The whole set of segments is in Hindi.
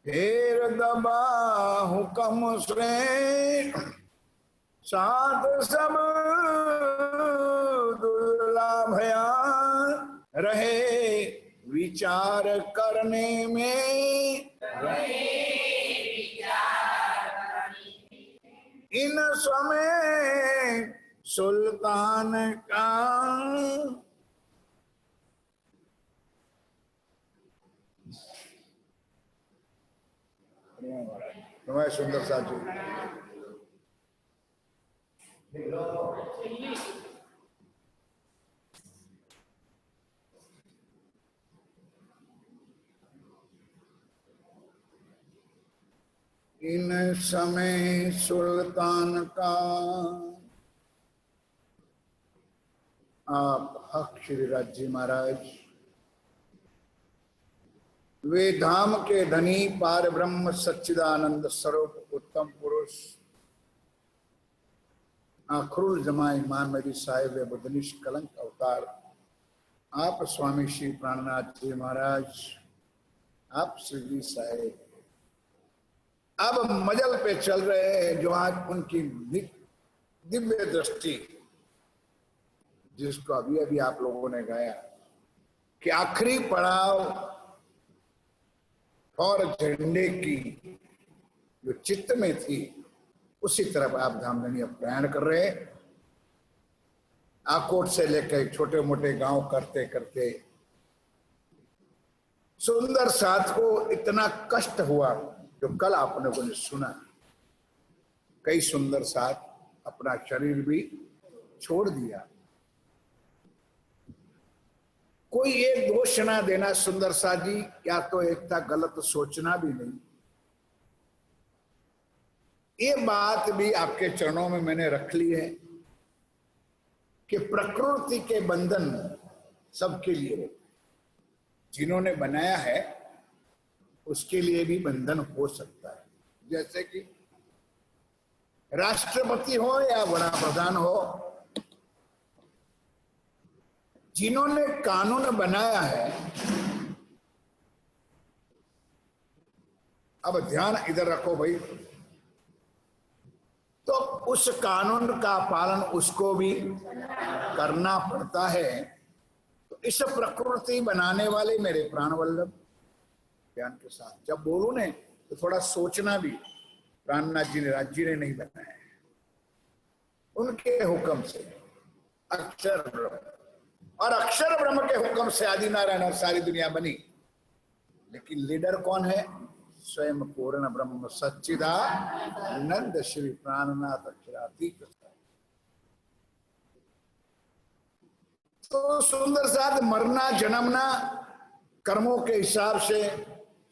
फेर दबा हुक्म से साथ सब दुर्लभया रहे विचार करने में इन समय सुल्तान का तुम्हारे सुंदर साथी इन समय सुल्तान का आप हक श्री राज जी महाराज वे धाम के धनी पार ब्रह्म सच्चिदानंद स्वरूप उत्तम पुरुष आखरुल जमा इमाम मेरी साहिब बुद्धनिश कलंक अवतार आप स्वामी श्री प्राणनाथ जी महाराज आप श्री साहिब अब मजल पे चल रहे हैं जो आज उनकी दिव्य दृष्टि जिसको अभी अभी आप लोगों ने गाया कि आखिरी पड़ाव और झंडे की जो चित्त में थी उसी तरफ आप धामधनी अब प्रयाण कर रहे हैं। आकोट से लेकर छोटे मोटे गांव करते करते सुंदर साथ को इतना कष्ट हुआ जो कल आपने को सुना। कई सुंदर साथ अपना शरीर भी छोड़ दिया। कोई एक दोष ना देना सुंदर सा जी, या तो एकता गलत सोचना भी नहीं। ये बात भी आपके चरणों में मैंने रख ली है कि प्रकृति के बंधन सबके लिए होते हैं। जिन्होंने बनाया है उसके लिए भी बंधन हो सकता है। जैसे कि राष्ट्रपति हो या बड़ा प्रधान हो, जिन्होंने कानून बनाया है, अब ध्यान इधर रखो भाई, तो उस कानून का पालन उसको भी करना पड़ता है। तो इस प्रकृति बनाने वाले मेरे प्राण वल्लभ ज्ञान के साथ जब बोलू ने तो थोड़ा सोचना भी। प्राणनाथ जी ने राज्य ने नहीं बनाया है, उनके हुक्म से अक्षर ब्रह्म, और अक्षर ब्रह्म के हुक्म से आदि नारायण और सारी दुनिया बनी। लेकिन लीडर कौन है? स्वयं पूर्ण ब्रह्म सच्चिदानंद श्री प्राणनाथ अक्षरातीत। तो सुंदर साथ मरना जन्मना कर्मों के हिसाब से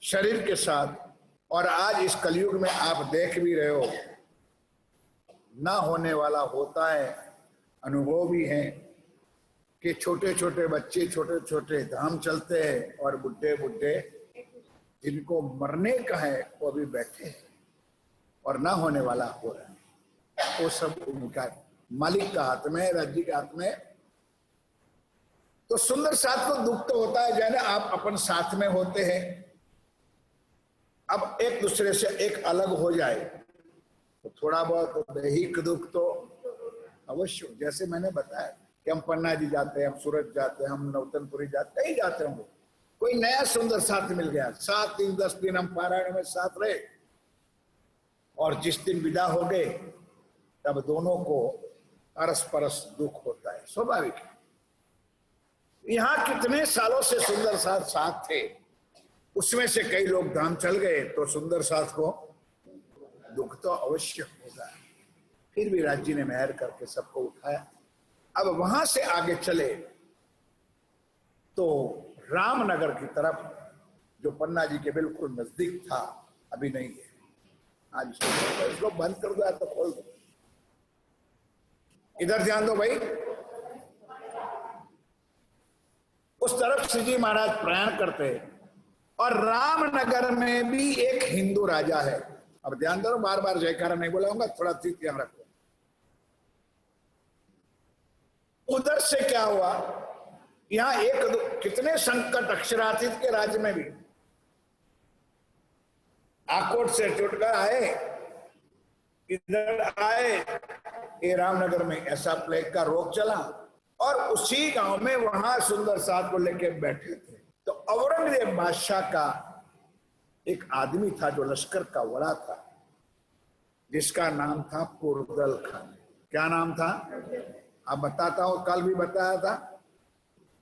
शरीर के साथ, और आज इस कलयुग में आप देख भी रहे हो ना होने वाला होता है। अनुभव भी है कि छोटे छोटे बच्चे छोटे छोटे धाम चलते हैं और बुढ़े बुढ़े जिनको मरने का है वो अभी बैठे हैं और ना होने वाला हो रहा है। वो सब उनका मालिक का हाथ में, राज्य के हाथ में। तो सुंदर साथ को दुख तो होता है जैसे आप अपन साथ में होते हैं, अब एक दूसरे से एक अलग हो जाए तो थोड़ा बहुत दैहिक दुख तो अवश्य। जैसे मैंने बताया कि हम पन्ना जी जाते हैं, हम सूरत जाते हैं, हम नौतनपुरी जाते, कहीं जाते होंगे, कोई नया सुंदर साथ मिल गया, 7 दिन 10 दिन हम पारायण में साथ रहे, और जिस दिन विदा हो गए तब दोनों को अरस परस दुख होता है, स्वाभाविक है। यहाँ कितने सालों से सुंदर साथ साथ थे, उसमें से कई लोग धाम चल गए तो सुंदर साथ को दुख तो अवश्य होगा। फिर भी राज्य ने मेहर करके सबको उठाया। अब वहां से आगे चले तो रामनगर की तरफ, जो पन्ना जी के बिल्कुल नजदीक था, अभी नहीं है। आज इसको बंद कर दो या तो खोल दो। इधर ध्यान दो भाई। उस तरफ श्री जी महाराज प्रयाण करते हैं, और रामनगर में भी एक हिंदू राजा है। अब ध्यान दो, बार बार जयकारा नहीं बोलाऊंगा, थोड़ा ध्यान रखो। उधर से क्या हुआ, यहां एक कितने संकट अक्षरातीत के राज्य में भी आकोट से छुटकर आए, इधर आए, ये रामनगर में ऐसा प्लेग का रोग चला और उसी गांव में वहां सुंदर साथ को लेके बैठे थे। तो औरंगजेब बादशाह का एक आदमी था जो लश्कर का बड़ा था, जिसका नाम था पुरदल खान। क्या नाम था? अब बताता हूं, कल भी बताया था।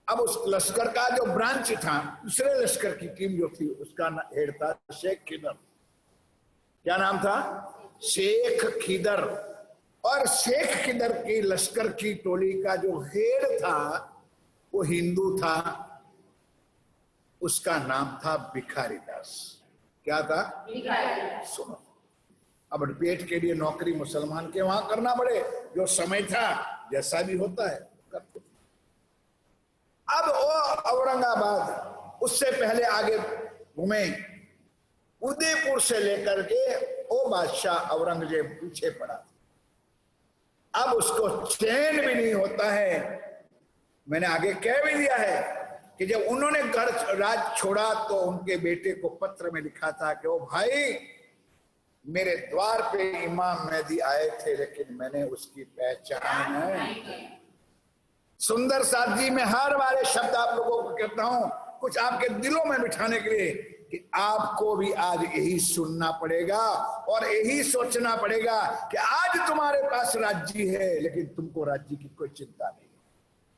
अब उस लश्कर का जो ब्रांच था, दूसरे लश्कर की टीम जो थी, उसका हेड था शेख खिदर। क्या नाम था? शेख खिदर। और शेख खिदर की लश्कर की टोली का जो हेड था वो हिंदू था, उसका नाम था भिखारी दास। क्या था? सुनो, अब पेट के लिए नौकरी मुसलमान के वहां करना पड़े, जो समय था जैसा भी होता है करते। अब वो औरंगाबाद, उससे पहले आगे घूमे, उदयपुर से लेकर के वो बादशाह औरंगजेब पीछे पड़ा। अब उसको चैन भी नहीं होता है। मैंने आगे कह भी दिया है कि जब उन्होंने घर राज छोड़ा तो उनके बेटे को पत्र में लिखा था कि ओ भाई, मेरे द्वार पे इमाम मेहदी आए थे लेकिन मैंने उसकी पहचान है। सुंदर साथ जी, मैं हर वाले शब्द आप लोगों को कहता हूं कुछ आपके दिलों में बिठाने के लिए कि आपको भी आज यही सुनना पड़ेगा और यही सोचना पड़ेगा कि आज तुम्हारे पास राज्य है लेकिन तुमको राज्य की कोई चिंता नहीं,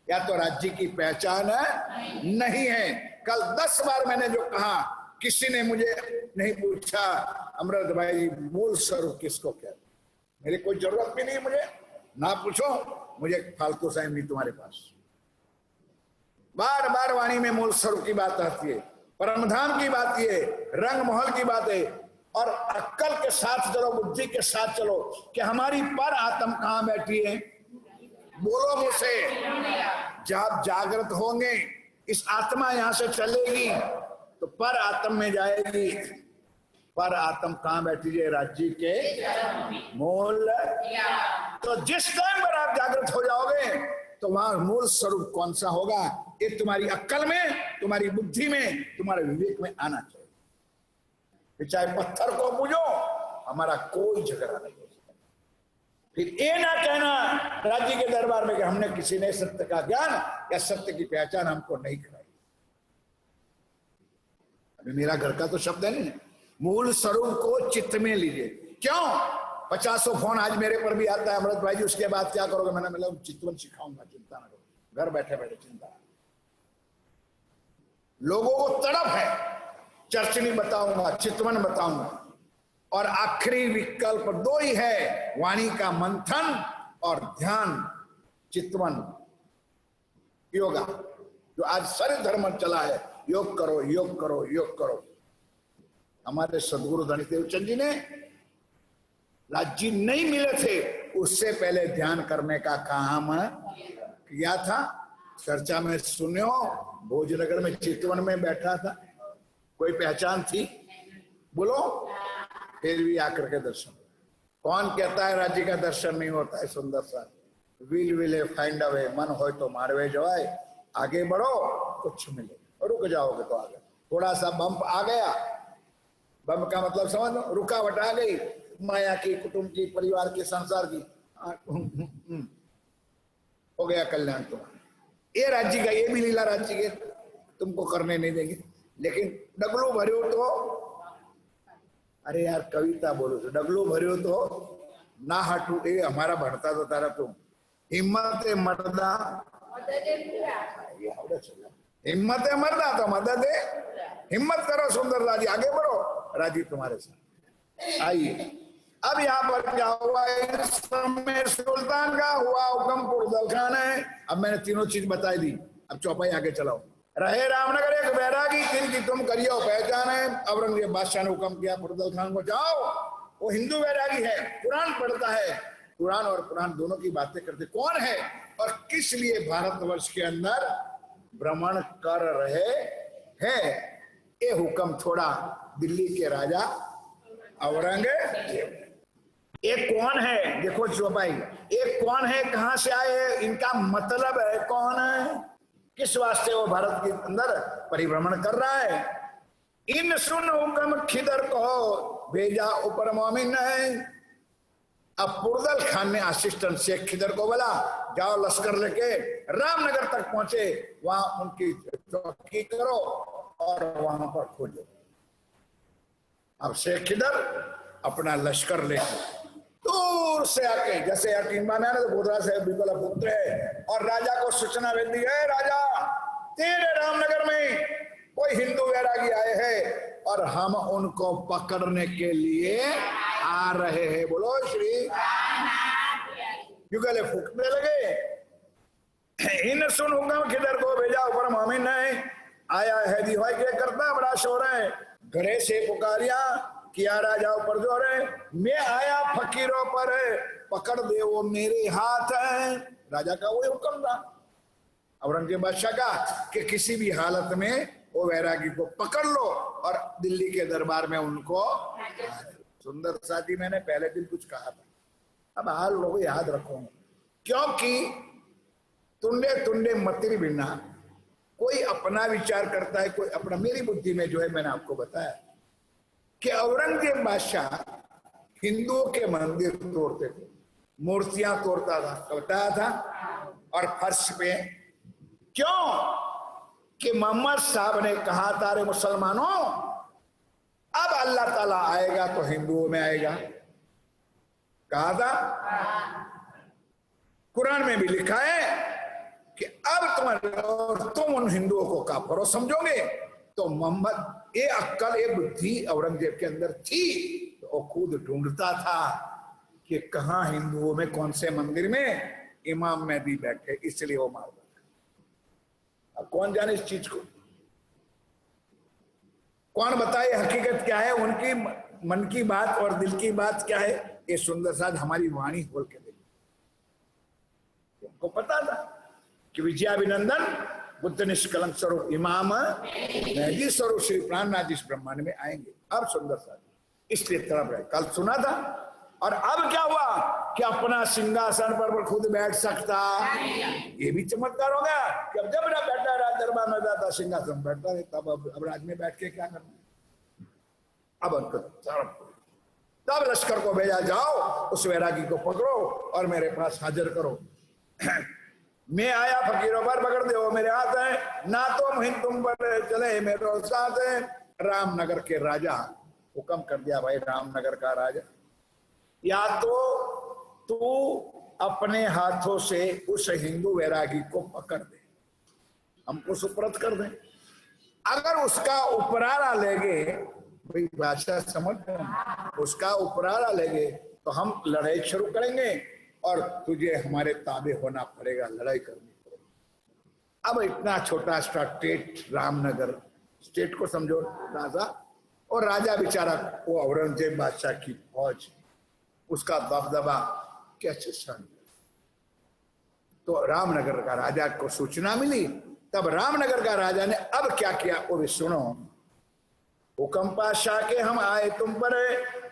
या तो राज्य की पहचान है नहीं है। कल 10 बार मैंने जो कहा, किसी ने मुझे नहीं पूछा अमृत भाई मूल स्वरूप किसको कहते, मेरी कोई जरूरत भी नहीं, मुझे ना पूछो, मुझे फालतू टाइम नहीं तुम्हारे पास। बार बार वाणी में मूल स्वरूप की बात आती है, परमधाम की बात है, रंग महल की बात है, और अक्ल के साथ चलो, बुद्धि के साथ चलो कि हमारी पर आत्म कहां बैठी है। बोलो मुझसे, जब जागृत होंगे इस आत्मा यहां से चलेगी तो पर आत्म में जाएगी। पर आत्म कहां बैठी है? राज्य के मूल। तो जिस टाइम पर आप जागृत हो जाओगे तो वहां मूल स्वरूप कौन सा होगा, ये तुम्हारी अक्ल में, तुम्हारी बुद्धि में, तुम्हारे विवेक में आना चाहिए। चाहे पत्थर को पूजो, हमारा कोई झगड़ा नहीं हो सकता। फिर ये ना कहना राज्य के दरबार में कि हमने किसी ने सत्य का ज्ञान या सत्य की पहचान हमको नहीं कराई। अभी मेरा घर का तो शब्द है नहीं, मूल स्वरूप को चित्त में लीजिए। क्यों? 50 फोन आज मेरे पर भी आता है, अमृत भाई जी उसके बाद क्या करोगे? मैंने मतलब चितवन सिखाऊंगा, चिंता ना करो, घर बैठे बैठे चिंता। लोगों को तड़प है, चर्च नहीं बताऊंगा, चितवन बताऊंगा। और आखिरी विकल्प 2 ही है, वाणी का मंथन और ध्यान, चितवन, योगा, जो आज सारे धर्म चला है, योग करो, योग करो, योग करो। हमारे सदगुरु धनीदेव चंद जी ने राज्य नहीं मिले थे उससे पहले ध्यान करने का काम किया था। चर्चा में सुनियो, भोजनगर में चितवन में बैठा था, कोई पहचान थी? बोलो। फिर भी आकर के दर्शन। कौन कहता है राज्य का दर्शन नहीं होता है? सुंदर सा विल विले फाइंड अवे, मन हो तो मारवे जवाए, आगे बढ़ो कुछ मिले, रुक जाओगे तो आगे। थोड़ा सा बम्प आ गया, बम्प का मतलब समझ लो, रुकावट आ गई, माया की, कुटुंब की, परिवार की, संसार की, हो गया कल्याण तुम्हारा। ये राज्य का, ये भी लीला राज्य के तुमको करने नहीं देंगे। लेकिन डगलू भरियो तो, अरे यार कविता बोलो तो, डगलू भरियो तो ना हटू, ये हमारा भरता तो तारा तुम हिम्मत है मर्दा, हिम्मत है मर्दा तो मदद है, हिम्मत करो सुंदर राजी, आगे बढ़ो, राजी तुम्हारे साथ। आइए अब यहाँ पर क्या हुआ, इस समय सुल्तान का हुआ हुक्म, पुरदल खान है। अब मैंने तीनों चीज बताई दी, अब चौपाई आगे चलाओ। रहे रामनगर एक बैरागी, जिनकी तुम करियो पहचान है। औरंगजेब बादशाह ने हुक्म किया पुरदल खान को, जाओ, वो हिंदू बैरागी है, कुरान पढ़ता है, कुरान और कुरान दोनों की बातें करते, कौन है और किस लिए भारतवर्ष के अंदर भ्रमण कर रहे हैं, ये हुक्म थोड़ा दिल्ली के राजा औरंगजेब। एक कौन है, देखो चौपाई, एक कौन है, कहां से आए हैं, इनका मतलब है कौन है, किस वास्ते वो भारत के अंदर परिभ्रमण कर रहा है। इन सुन हुक्म खिदर को भेजा ऊपर मोमिन है। अब पुरदल खान ने असिस्टेंट शेख खिदर को बोला जाओ लश्कर लेके रामनगर तक पहुंचे, वहां उनकी चौकी करो और वहां पर खोजो। अब शेख खिदर अपना लश्कर लेकर दूर से आके, जैसे अकीमा में तो बोधरा से बिल्कुल पुत्र है, और राजा को सूचना भेज दी है, राजा तेरे रामनगर में कोई हिंदू वैरागी आए हैं और हम उनको पकड़ने के लिए आ रहे हैं। बोलो श्री युगले फूकने लगे। इन सुन हुक्म खिदर को भेजा ऊपर मोमिन ने आया है दिवाई के करता बड़ा शोर है। घरे से पुकारिया किया राजा ऊपर जोर है, मैं आया फकीरों पर पकड़ दे वो मेरे हाथ है। राजा का वही हुक्म था औरंगजेब बादशाह का कि किसी भी हालत में वो वैरागी को पकड़ लो और दिल्ली के दरबार में उनको। सुंदर साथी मैंने पहले दिन कुछ कहा था, अब हाल लोग याद रखो, क्योंकि तुंडे तुंडे मतिर बिना कोई अपना विचार करता है, कोई अपना। मेरी बुद्धि में जो है मैंने आपको बताया कि औरंगजेब बादशाह हिंदुओं के मंदिर तोड़ते थे, मूर्तियां तोड़ता था, बताया था, और फर्श पे क्यों कि मोहम्मद साहब ने कहा था रे मुसलमानों अब अल्लाह ताला आएगा तो हिंदुओं में आएगा, कहा था। कुरान में भी लिखा है कि अब तुम उन हिंदुओं को काफिर समझोगे। तो मोहम्मद ये अक्ल ये बुद्धि औरंगजेब के अंदर थी, तो वो खुद ढूंढता था कि कहां हिंदुओं में कौन से मंदिर में इमाम मेहदी बैठे, इसलिए वो मार बैठे। अब कौन जाने इस चीज को, कौन बताए हकीकत क्या है, उनकी मन की बात और दिल की बात क्या है। ये सुंदर साथ हमारी वाणी बोल के देखो, उनको पता था कि विजयाभिनंदन बुद्ध निष्कलंक स्वरूप इमाम मेहदी स्वरूप श्री प्राणनाथ जी ब्रह्मांड में आएंगे। अब सुंदर साथ इसलिए तड़प रहे। कल सुना था, और अब क्या हुआ कि अपना सिंहासन पर खुद बैठ सकता, ये भी चमत्कार हो गया कि अब जब ना बैठा राज दरबार में जाता सिंहासन बैठता है, तब अब राज में बैठ के क्या करना। अब तब लश्कर को भेजा जाओ उस वैरागी को पकड़ो और मेरे पास हाजिर करो। मैं आया फकीरों पर पकड़ दो मेरे हाथ है, ना तो मुहिम तुम पर चले मेरे साथ है। रामनगर के राजा हुक्म कर दिया, भाई रामनगर का राजा या तो तू अपने हाथों से उस हिंदू वैरागी को पकड़ दे, हमको सुपुर्द कर दे। अगर उसका उपराला लेगे, भाई भाषा समझ, उसका उपराला लेगे तो हम लड़ाई शुरू करेंगे और तुझे हमारे ताबे होना पड़ेगा, लड़ाई करनी पड़ेगी। अब इतना छोटा सा स्टेट रामनगर, स्टेट को समझो राजा, और राजा बेचारा वो औरंगजेब बादशाह की फौज, उसका दबदबा कैसे सहन। तो रामनगर का राजा को सूचना मिली, तब रामनगर का राजा ने अब क्या किया वो भी सुनो। हुक्म पाशाह के हम आए तुम पर,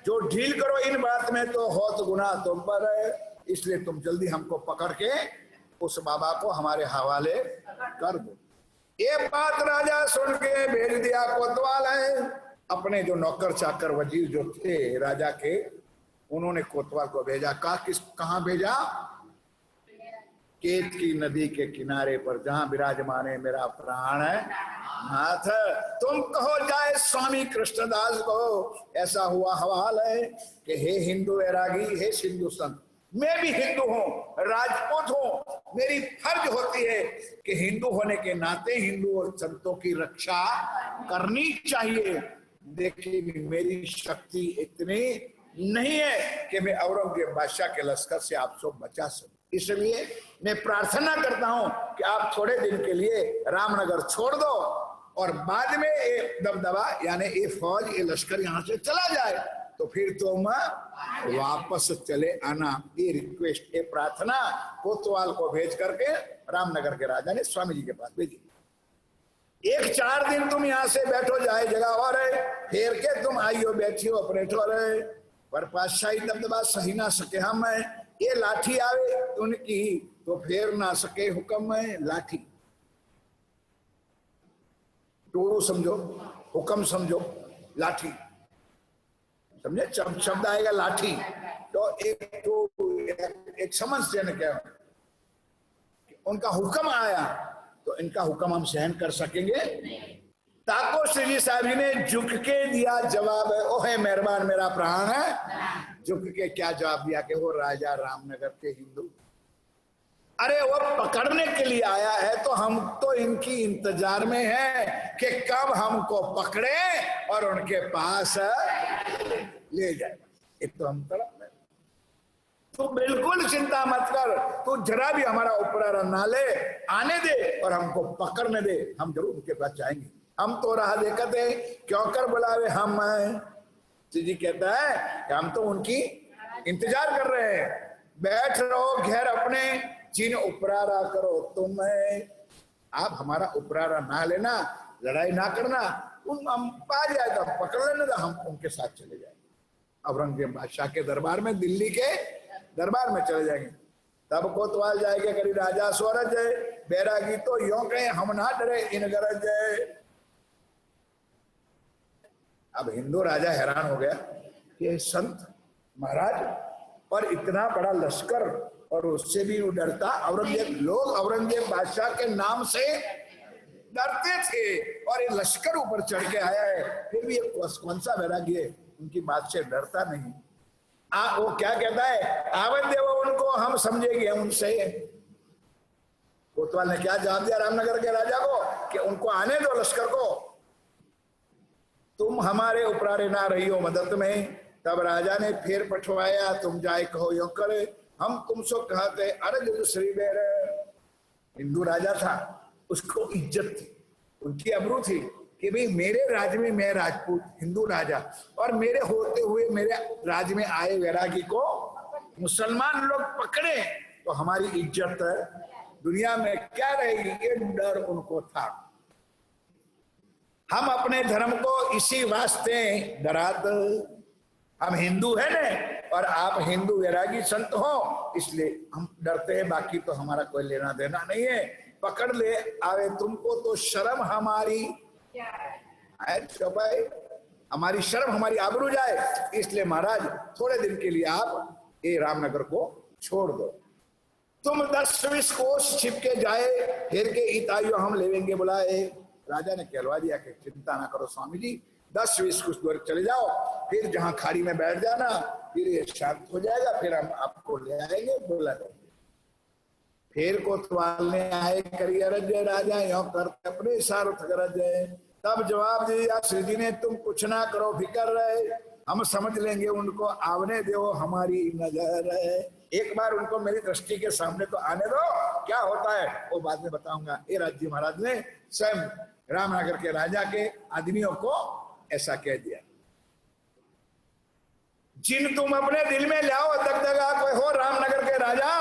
जो ढील करो इन बात में तो हो तो गुनाह तुम पर है, इसलिए तुम जल्दी हमको पकड़ के उस बाबा को हमारे हवाले कर दो। ये बात राजा सुन के भेज दिया कोतवाल है, अपने जो नौकर चाकर वजीर जो थे राजा के, उन्होंने कोतवाल को भेजा। कहां भेजा? केत की नदी के किनारे पर, जहां विराजमान है मेरा प्राण है नाथ, तुम कहो जाए स्वामी कृष्णदास को ऐसा हुआ हवाल है कि हे हिंदू वैरागी, हे सिंधु संत, मैं भी हिंदू हूं, राजपूत हूं, मेरी फर्ज होती है कि हिंदू होने के नाते हिंदू और संतों की रक्षा करनी चाहिए। देखिए मेरी शक्ति इतनी नहीं है कि मैं औरंगजेब बादशाह के लश्कर से आप सब बचा सकूं, इसलिए मैं प्रार्थना करता हूं कि आप थोड़े दिन के लिए रामनगर छोड़ दो और बाद में ये दबदबा यानी ये फौज ये लश्कर यहां से चला जाए तो फिर तुम वापस चले आना। ये रिक्वेस्ट ये प्रार्थना कोतवाल को भेज करके रामनगर के राजा ने स्वामी जी के पास भेजी। 1-4 दिन तुम यहाँ से बैठो, जाए जगह और है, फेर के तुम आइयो बैठियो अपने ठोरे, पर पातशाही दबदबा सही ना सके हम, ये लाठी आवे उनकी तो फेर ना सके हुक्म है लाठी। टोड़ो समझो, हुक्म समझो लाठी, समझे, शब्द आएगा लाठी तो एक समझ से न क्या उनका हुक्म आया तो इनका हुक्म हम सहन कर सकेंगे। ताको श्री जी साहब जी ने झुक के दिया जवाब, ओहे मेहरबान मेरा प्राण है, झुक के क्या जवाब दिया कि वो राजा रामनगर के हिंदू, अरे वो पकड़ने के लिए आया है तो हम तो इनकी इंतजार में है कि कब हमको पकड़े और उनके पास ले जाए। एक तो हम तरफ में, तू बिल्कुल चिंता मत कर, तू जरा भी हमारा उपरा ना ले, आने दे और हमको पकड़ने दे, हम जरूर उनके पास जाएंगे। हम तो राह देखते क्यों कर बुलावे हम, जी कहता है कि हम तो उनकी इंतजार कर रहे हैं। बैठ रहो घेर अपने, जिन उपरारा करो तुम, आप हमारा उपरारा ना लेना, लड़ाई ना करना, उन हम पा जाए तो पकड़ लेने तो हम उनके साथ चले जाएंगे, औरंगजेब बादशाह के दरबार में, दिल्ली के दरबार में चले जाएंगे। तब कोतवाल जाएंगे करी राजा स्वरज है, बैरागी तो यों कहे हम ना डरे इन गरज है। अब हिंदू राजा हैरान हो गया कि संत महाराज पर इतना बड़ा लश्कर और उससे भी वो डरता। औरंगजेब, लोग औरंगजेब बादशाह के नाम से डरते थे और ये लश्कर ऊपर चढ़ के आया है, फिर भी ये कौन सा वैरागी है, उनकी बात से डरता नहीं। वो क्या कहता है, आवन देवो उनको, हम समझेंगे उनसे। कोतवाल ने क्या जवाब दिया रामनगर के राजा को कि उनको आने दो लश्कर को, तुम हमारे उपरारे ना रही हो मदद में। तब राजा ने फिर पठवाया, तुम जाए कहो यो करे, हम तुमसे कहते अरे जो श्री बेर। हिंदू राजा था, उसको इज्जत थी, उनकी अबरू थी कि भाई मेरे राज्य में मैं राजपूत हिंदू राजा, और मेरे होते हुए मेरे राज्य में आए वैरागी को मुसलमान लोग पकड़े तो हमारी इज्जत दुनिया में क्या रहेगी, ये डर उनको था। हम अपने धर्म को इसी वास्ते डरात, हम हिंदू है ने और आप हिंदू वैरागी संत हो, इसलिए हम डरते हैं, बाकी तो हमारा कोई लेना देना नहीं है। पकड़ ले आवे तुमको तो शर्म हमारी भाई, हमारी शर्म हमारी आबरू जाए, इसलिए महाराज थोड़े दिन के लिए आप ये रामनगर को छोड़ दो। तुम 10-20 कोस छिप के जाए, फिर के इताइयो हम लेवेंगे बुलाए। राजा ने कहलवा दिया कि चिंता ना करो स्वामी जी, 10-20 कुछ दूर चले जाओ, फिर जहां खाड़ी में बैठ जाना, फिर ये शांत हो जाएगा, फिर हम आपको ले आएंगे बुला देंगे। फिर कोतवाल ने आए करी अरज राजा यो करते अपने इशारों गरज। तब जवाब दिया श्री जी ने, तुम कुछ ना करो फिकर रहे, हम समझ लेंगे उनको, आवने दो हमारी नजर है। एक बार उनको मेरी दृष्टि के सामने तो आने दो, क्या होता है वो बाद में बताऊंगा। ये राज्य महाराज ने स्वयं रामनगर के राजा के आदमियों को ऐसा कह दिया। जिन तुम अपने दिल में लाओ दगदगा कोई हो रामनगर के राजा,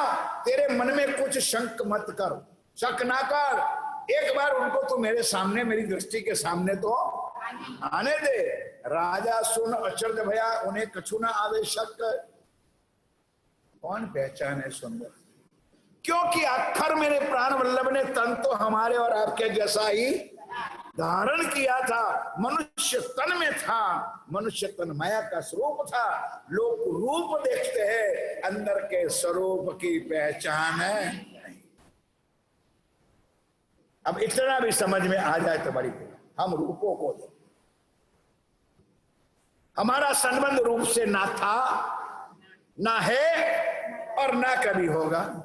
तेरे मन में कुछ शंक मत कर, शक ना कर। एक बार उनको तो मेरे सामने, मेरी दृष्टि के सामने तो आने दे। राजा सुन अचरज भया, उन्हें कछु ना आवे शक। कौन पहचाने सुंदर, क्योंकि अक्षर मेरे प्राण वल्लभ ने तन तो हमारे और आपके जैसा ही धारण किया था। मनुष्य तन में था, मनुष्य तन माया का स्वरूप था। लोग रूप देखते हैं, अंदर के स्वरूप की पहचान है। अब इतना भी समझ में आ जाए तो बड़ी, हम रूपों को दे, हमारा संबंध रूप से ना था, ना है और ना कभी होगा।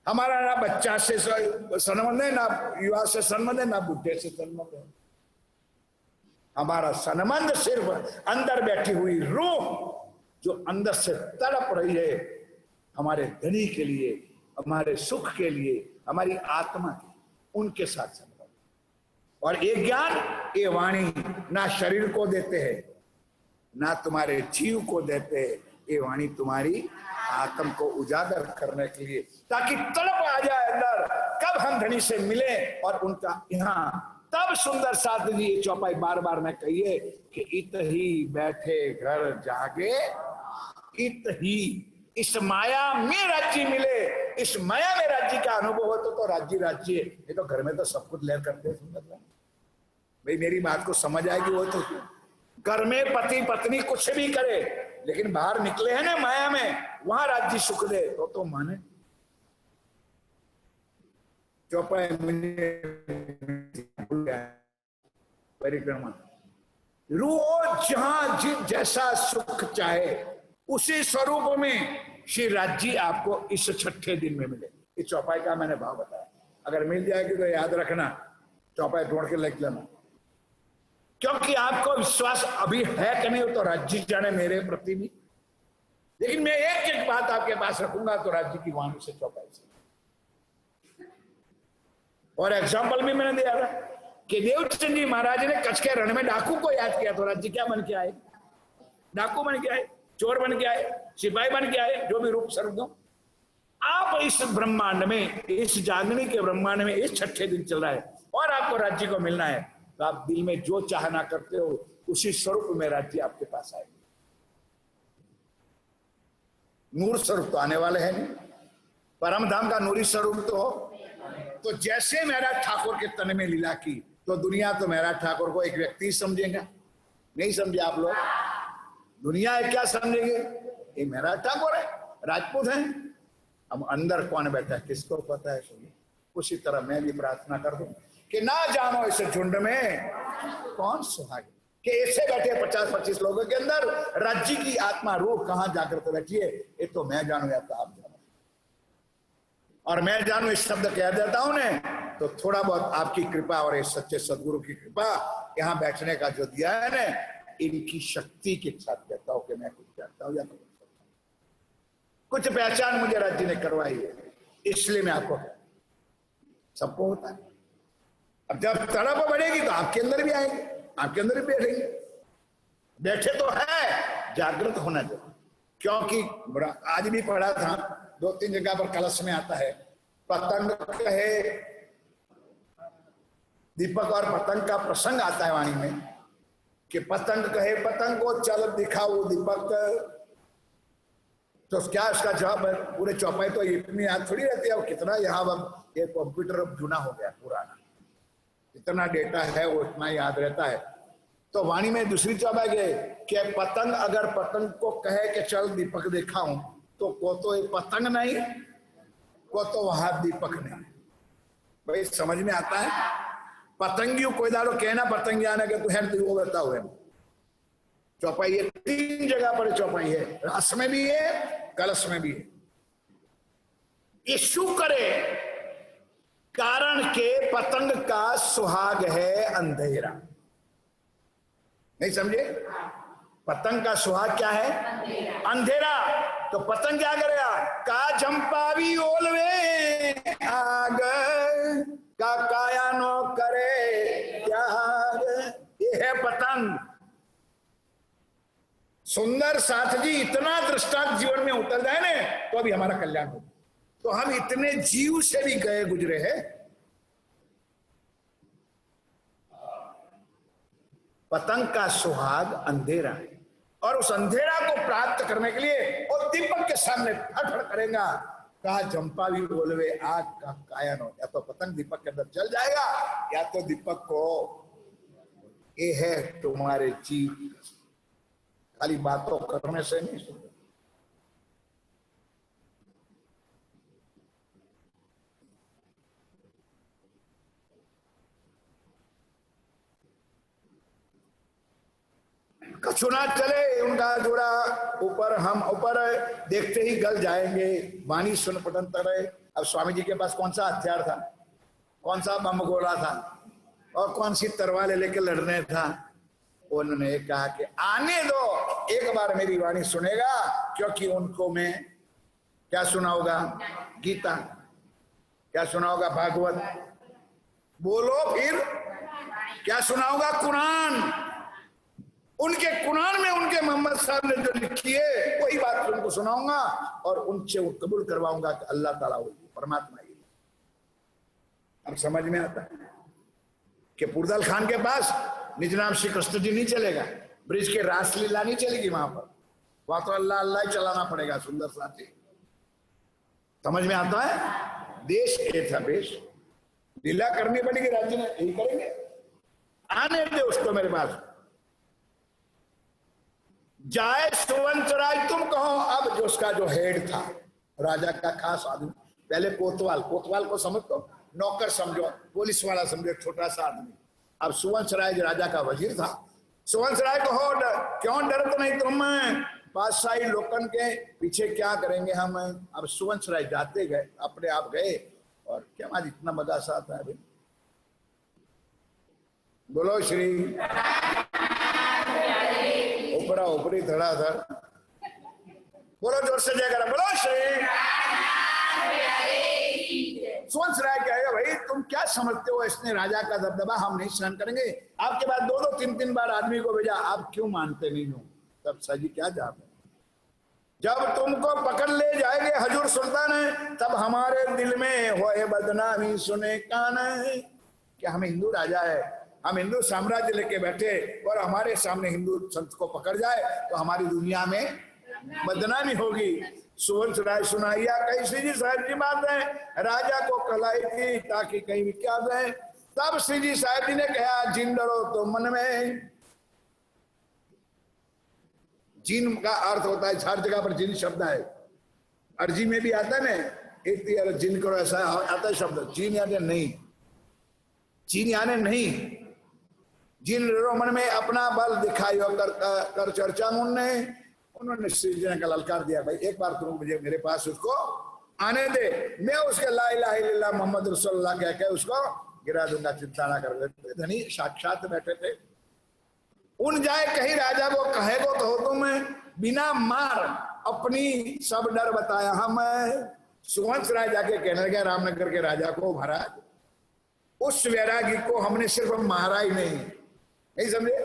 हमारा ना बच्चा से संबंध है, ना युवा से संबंध है, ना बुढ़े से संबंध है। हमारा संबंध सिर्फ अंदर बैठी हुई रूह जो अंदर से तड़प रही है हमारे धनी के लिए, हमारे सुख के लिए, हमारी आत्मा के, उनके साथ संबंध। और ये ज्ञान, ये वाणी ना शरीर को देते हैं, ना तुम्हारे जीव को देते हैं। ये वाणी तुम्हारी आत्म को उजागर करने के लिए, ताकि तड़प आ जाए अंदर, कब हम धनी से मिले और उनका यहाँ। तब सुंदर साथ जी ये चौपाई बार बार मैं कहिए कि इत ही बैठे घर जागे, इत ही इस माया में राज्य मिले। इस माया में राज्य का अनुभव हो तो राज्य राज्य है। ये तो घर में तो सब कुछ लेर करते हैं सुंदर, भाई मेरी बात को समझ आएगी। वो तो घर में पति पत्नी कुछ भी करे, लेकिन बाहर निकले हैं ना माया में, वहां राज्य सुख दे तो माने। चौपाई परिक्रमा, रोज जहां जैसा सुख चाहे उसी स्वरूप में श्री राज्य आपको इस छठे दिन में मिले। इस चौपाई का मैंने भाव बताया, अगर मिल जाएगी तो याद रखना, चौपाई ढूंढ के लेके जाना, क्योंकि आपको विश्वास अभी है कि नहीं तो राज्य जाने मेरे प्रति भी। लेकिन मैं एक एक बात आपके पास रखूंगा तो राज्य की वाणी से, चौपाई से। और एग्जाम्पल भी मैंने दिया था कि देवचंद जी महाराज ने कच्छ के रण में डाकू को याद किया तो राज्य क्या बन के आए? डाकू बन के आए, चोर बन के आए, सिपाही बन के आए, जो भी रूप सर्व दो। आप इस ब्रह्मांड में, इस जागने के ब्रह्मांड में इस छठे दिन चल रहा है और आपको राज्य को मिलना है, तो आप दिल में जो चाहना करते हो उसी स्वरूप में राज्य आपके पास आए। नूर स्वरूप तो आने वाले हैं नहीं, परम धाम का नूरी स्वरूप तो जैसे मेरा ठाकुर के तन में लीला की, तो दुनिया तो मेरा ठाकुर को एक व्यक्ति समझेगा, नहीं समझे आप लोग? दुनिया क्या समझेंगे? ये मेरा ठाकुर है, राजपूत है। अब अंदर कौन बैठा है किसको पता है? सुनिए, उसी तरह मैं भी प्रार्थना कर दूं कि ना जानो इस झुंड में कौन सुहागे, कि ऐसे बैठे 50-25 लोगों के अंदर राज्य की आत्मा रूह कहां जागृत बैठी है, ये तो मैं जानू या तो आप जानो। और मैं जानू इस शब्द कह देता हूं ने, तो थोड़ा बहुत आपकी कृपा और इस सच्चे सदगुरु की कृपा यहां बैठने का जो दिया है ना, इनकी शक्ति के साथ कहता हूं कि मैं कुछ जानता हूं या तो कुछ पहचान मुझे राज्य ने करवाई है, इसलिए मैं आपको सबको होता है। अब जब तड़प बढ़ेगी तो आपके अंदर भी आएंगे, आपके अंदर भी बैठेंगे। बैठे तो है, जागृत होना चाहिए। क्योंकि आज भी पढ़ा था, 2-3 जगह पर कलश में आता है, पतंग कहे, दीपक और पतंग का प्रसंग आता है वाणी में, कि पतंग कहे पतंग को चल दिखाओ दीपक। तो क्या इसका जवाब है? पूरे चौपाई तो इतनी याद थोड़ी रहती है, कितना यहाँ ये कंप्यूटर जुना हो गया पुराना, इतना डेटा है वो इतना याद रहता है। तो वाणी में दूसरी चौपाई गए कि पतंग अगर पतंग को कहे कि चल दीपक दिखाऊं, तो ये पतंग नहीं, को तो वहां दीपक नहीं। भाई समझ में आता है? पतंगियों कोई दारो कहना पतंगी आने के तो है वो बता हुए चौपाई है, 3 जगह पर चौपाई है, रस में भी है, कलश में भी है। ये शुक्र है कारण के पतंग का सुहाग है अंधेरा। नहीं समझे? पतंग का सुहाग क्या है? अंधेरा। तो पतंग क्या करेगा? का चंपावी ओलवे आग का काया नो करे त्याग। ये है पतंग। सुंदर साथ जी इतना दृष्टांत जीवन में उतर जाए ना, तो अभी हमारा कल्याण हो। तो हम इतने जीव से भी गए गुजरे हैं। पतंग का सुहाग अंधेरा है, और उस अंधेरा को प्राप्त करने के लिए और दीपक के सामने फटफट करेगा, कहा चंपा भी बोलवे आग का कायन हो। या तो पतंग दीपक के अंदर चल जाएगा, या तो दीपक को ये है तुम्हारे जीव, खाली बातों करने से नहीं सुनते। कछुना चले उनका जोड़ा ऊपर, हम ऊपर देखते ही गल जाएंगे। वाणी सुन पटन रहे। अब स्वामी जी के पास कौन सा हथियार था, कौन सा बम गोला था, और कौन सी तलवार लेके लड़ने था? उन्होंने कहा कि आने दो, एक बार मेरी वाणी सुनेगा, क्योंकि उनको मैं क्या सुना होगा? गीता। क्या सुना होगा? भागवत। बोलो फिर क्या सुना होगा? कुरान। उनके कुरान में उनके मोहम्मद साहब ने जो लिखी है वही बात उनको सुनाऊंगा, और उनसे वो कबूल करवाऊंगा कि अल्लाह ताला वो परमात्मा ही। अब समझ में आता है कि पुरदल खान के पास निज नाम श्री कृष्ण जी नहीं चलेगा, ब्रिज के रासलीला नहीं चलेगी वहां पर, वहां तो अल्लाह अल्लाह ही चलाना पड़ेगा। सुंदर साथी, समझ में आता है? देश एक था, देश लीला करनी पड़ेगी, राज्य ने यही करेंगे। आने दे उसको मेरे पास। जाए सुवंशराज तुम कहो। अब जो उसका जो हेड था, राजा का खास आदमी, पहले कोतवाल, कोतवाल को समझ तो नौकर समझो, पुलिस वाला समझो, छोटा सा आदमी। अब सुवंशराय राजा का वजीर था। सुवंशराय को हो क्यों डरते नहीं तुम, बादशाही लोकन के पीछे क्या करेंगे हम। अब सुवंशराय जाते गए, अपने आप गए, और क्या आज इतना मजा सा आता है। बोलो श्री ऊपरा ऊपरी धड़ाधड़, बोलो जोर से जयकारा, बोलो श्री। सुवंशराय कहेगा भाई तुम क्या समझते हो, इसने राजा का दबदबा हम नहीं सहन करेंगे। आपके बाद दो दो तीन तीन बार आदमी को भेजा, आप क्यों मानते नहीं हो। तब सजी क्या जवाब है, जब तुमको पकड़ ले जाएंगे हजूर सुल्तान है, तब हमारे दिल में होए बदनामी सुने कान है। क्या हम हिंदू राजा है, हम हिंदू साम्राज्य लेके बैठे, और हमारे सामने हिंदू संत को पकड़ जाए तो हमारी दुनिया में बदनामी होगी। सुवंशराय सुनाइया कैसी जी साहब जी बात है, राजा को कलाई थी ताकि कहीं विख्यात है। तब श्री जी साहब जी ने कहा जिन डरो तो मन में। जिन का अर्थ होता है, हर जगह पर जिन शब्द है, अर्जी में भी आता है ना, एक जिन करो ऐसा आता है शब्द, जिन यानी नहीं, जिन यानी नहीं। जिन डरो मन में अपना बल दिखाई कर चर्चा मुन्ने। उन्होंने श्री जी ने का ललकार दिया, भाई एक बार तुम मुझे मेरे पास उसको आने दे, मैं उसके ला इलाहा इल्लल्लाह मोहम्मद रसूलुल्लाह कह के उसको गिरा दूंगा, चिंता ना कर। धनी साक्षात बैठे थे। उन जाए कहीं राजा को कहेगो तो हो तुम, बिना मार अपनी सब डर बताया हम। सुवंशराय जाके कहने लगा रामनगर के राजा को, महाराज उस वैरागी को हमने सिर्फ मारा ही नहीं समझे,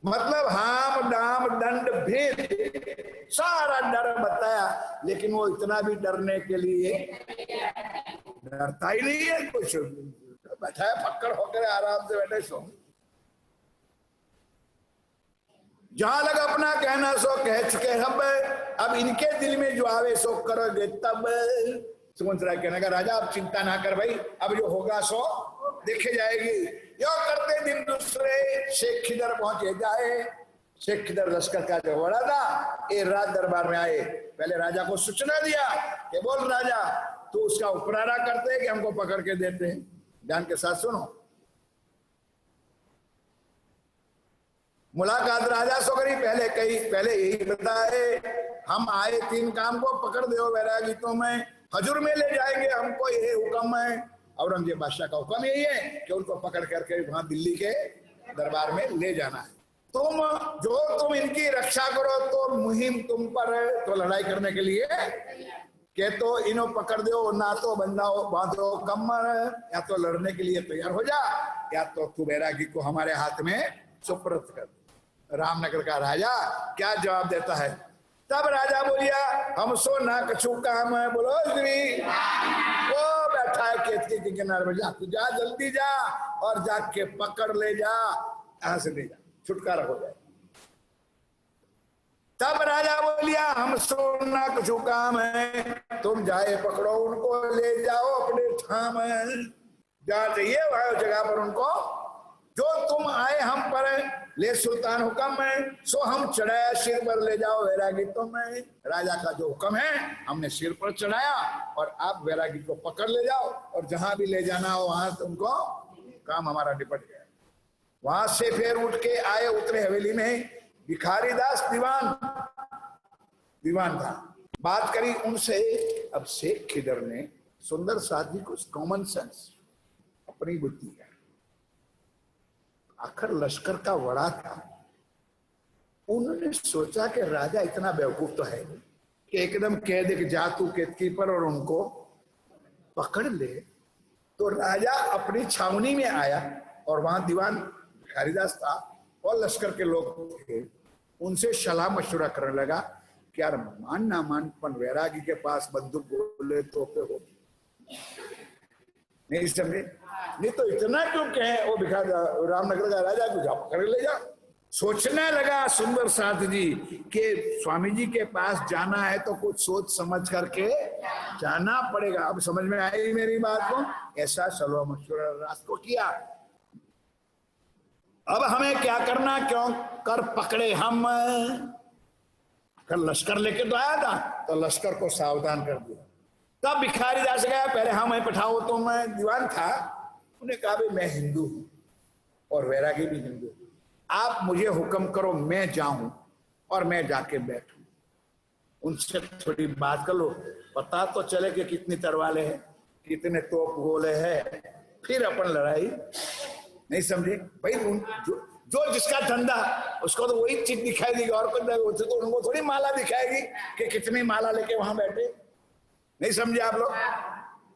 मतलब हाम डाम दंड भेद सारा डर बताया, लेकिन वो इतना भी डरने के लिए डरता ही नहीं है। कुछ बैठा है पकड़ होकर आराम से बैठे सो, जहां लग अपना कहना सो कह चुके हम, अब इनके दिल में जो आवे सो करोगे तब। सुवंशराय कहने का राजा अब चिंता ना कर भाई, अब जो होगा सो देखे जाएगी। यो करते दिन दूसरे शेख खिदर पहुंचे जाए। शेख खिदर लश्कर का जो बड़ा था, ये राज दरबार में आए। पहले राजा को सूचना दिया कि बोल राजा तो उसका उपरारा करते हैं कि हमको पकड़ के देते हैं। ध्यान के साथ सुनो, मुलाकात राजा सो करी, पहले यही बताए हम आए तीन काम को पकड़ दो वैरागी तो मैं हजूर में ले जाएंगे, हमको ये हुक्म है। औरंगजेब बादशाह का हुक्म यही है कि उनको पकड़ करके वहां दिल्ली के दरबार में ले जाना है। तुम इनकी रक्षा करो तो मुहिम तुम पर है, तो लड़ाई करने के लिए के तो इन्हों पकड़ दो, ना तो बंदा बांधो कमर, या तो लड़ने के लिए तैयार हो जा, या तो तू बैरागी को हमारे हाथ में सुपुर्द कर। रामनगर का राजा क्या जवाब देता है, तब राजा बोलिया हम सो ना कछु काम है। बोलो श्री, वो बैठा है केतकी के किनारे में, जा तू जा जल्दी जा और जाके पकड़ ले जा, यहां से ले जा, छुटकारा हो जाए। तब राजा बोलिया हम सो ना कुछ काम है, तुम जाए पकड़ो उनको ले जाओ अपने ठाम जहाँ चाहिए वहां जगह पर उनको, जो तुम आए हम पर ले सुल्तान हुक्म है, सो हम चढ़ाया सिर पर ले जाओ वैरागी तो मैं। राजा का जो हुक्म है हमने सिर पर चढ़ाया और आप वैरागी को पकड़ ले जाओ और जहां भी ले जाना हो वहां तुमको काम हमारा निपट गया। वहां से फिर उठ के आए, उतरे हवेली में, भिखारी दास दीवान था, बात करी उनसे। अब शेख खिदर ने सुंदर साथी को कॉमन सेंस अपनी बुद्धि है, आखिर लश्कर का वड़ा था, उन्होंने सोचा कि राजा इतना बेवकूफ तो है नहीं कि एकदम कह दे कि जा तू केतकी पर और उनको पकड़ ले। तो राजा अपनी छावनी में आया और वहां दीवान भिखारीदास था और लश्कर के लोग थे, उनसे सलाह मशवरा करने लगा कि यार मान ना मान पर वैरागी के पास बंदूक बोले तो पे हो नहीं समझे, नहीं तो इतना क्यों कहे वो भिखारी रामनगर का राजा को जा पकड़ ले जा। सोचने लगा सुंदर साथ जी कि स्वामी जी के पास जाना है तो कुछ सोच समझ करके जाना पड़ेगा। अब समझ में आई मेरी बात को, ऐसा सलाह मशवरा रात को किया। अब हमें क्या करना, क्यों कर पकड़े हम। कल लश्कर लेके तो आया था, तो लश्कर को सावधान कर दिया। तब भिखारी दास गया, पहले हमें पठाओ, तो मैं दीवान था, उन्हें कहा भाई मैं हिंदू हूं और वैरागी भी हिंदू, आप मुझे हुक्म करो, मैं जाऊं और मैं जाके बैठूं, उनसे थोड़ी बात कर लो, पता तो चले कि कितनी तरवाले हैं, कितने तोप गोले हैं, फिर अपन लड़ाई। नहीं समझे भाई, जो जिसका धंधा उसको तो वही चीज दिखाई देगी, और कुछ तो उनको थोड़ी माला दिखाएगी कि कितनी माला लेके वहां बैठे। नहीं समझे आप लोग।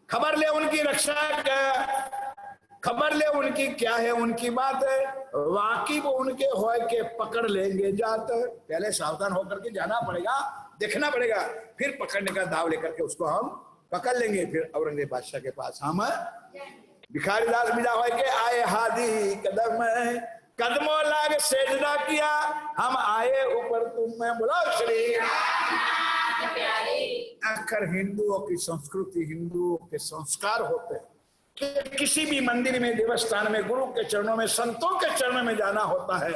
खबर ले उनकी रक्षा, खबर ले उनकी क्या है उनकी बात है, वाकिफ उनके होए के पकड़ लेंगे जात। पहले सावधान होकर के जाना पड़ेगा, देखना पड़ेगा, फिर पकड़ने का दाव लेकर के उसको हम पकड़ लेंगे। फिर औरंगजेब बादशाह के पास हम भिखारी दास विदा हो के आए, हादी कदम कदमों लाग सेजदा किया, हम आए ऊपर तुम में, बोलो श्री। आखिर हिंदुओं की संस्कृति, हिंदुओं के संस्कार होते हैं कि किसी भी मंदिर में, देवस्थान में, गुरु के चरणों में, संतों के चरणों में जाना होता है।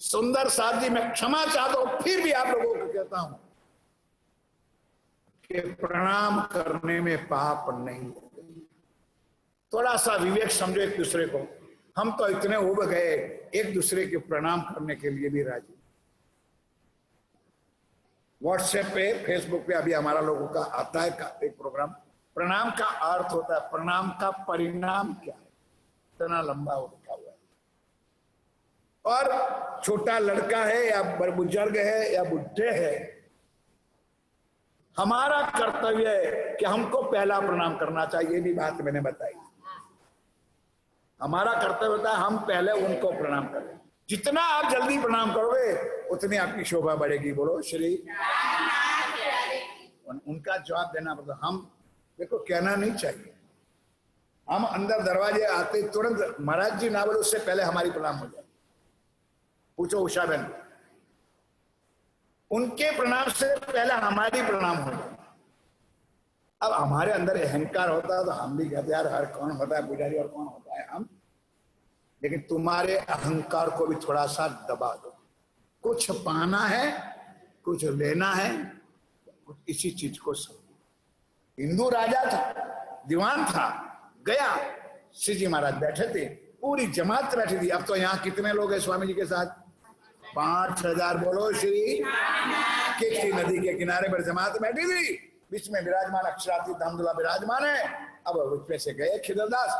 सुंदर शादी में क्षमा चाहता हूं, फिर भी आप लोगों को कहता हूं कि प्रणाम करने में पाप नहीं। थोड़ा सा विवेक समझो एक दूसरे को। हम तो इतने उब गए, एक दूसरे के प्रणाम करने के लिए भी राजी। व्हाट्सएप पे, फेसबुक पे अभी हमारा लोगों का आता है एक प्रोग्राम, प्रणाम का अर्थ होता है, प्रणाम का परिणाम क्या है, इतना लंबा हो लिखा हुआ है। और छोटा लड़का है या बुजुर्ग है या बुढ़े है, हमारा कर्तव्य है कि हमको पहला प्रणाम करना चाहिए। ये भी बात मैंने बताई, हमारा कर्तव्य होता है हम पहले उनको प्रणाम करें। जितना आप जल्दी प्रणाम करोगे उतनी आपकी शोभा बढ़ेगी। बोलो श्री। उनका जवाब देना पड़ता। हम देखो, कहना नहीं चाहिए, हम अंदर दरवाजे आते तुरंत महाराज जी ना बोले, उससे पहले हमारी प्रणाम हो जाए। पूछो उषा बहन, उनके प्रणाम से पहले हमारी प्रणाम हो जाए। अब हमारे अंदर अहंकार होता है तो हम भी कहते यार, हर कौन होता है पुजारी और कौन होता है हम। लेकिन तुम्हारे अहंकार को भी थोड़ा सा दबा दो। कुछ पाना है, कुछ लेना है, कुछ इसी चीज को समझो। हिंदू राजा था, दीवान था, गया, श्री जी महाराज बैठे थे, पूरी जमात बैठी थी। अब तो यहाँ कितने लोग हैं स्वामी जी के साथ? 5000। बोलो श्री। किसी नदी के किनारे पर जमात बैठी थी, बीच में विराजमान अक्षराती धामदुला विराजमान है। अब रुपये से गए खिदरदास,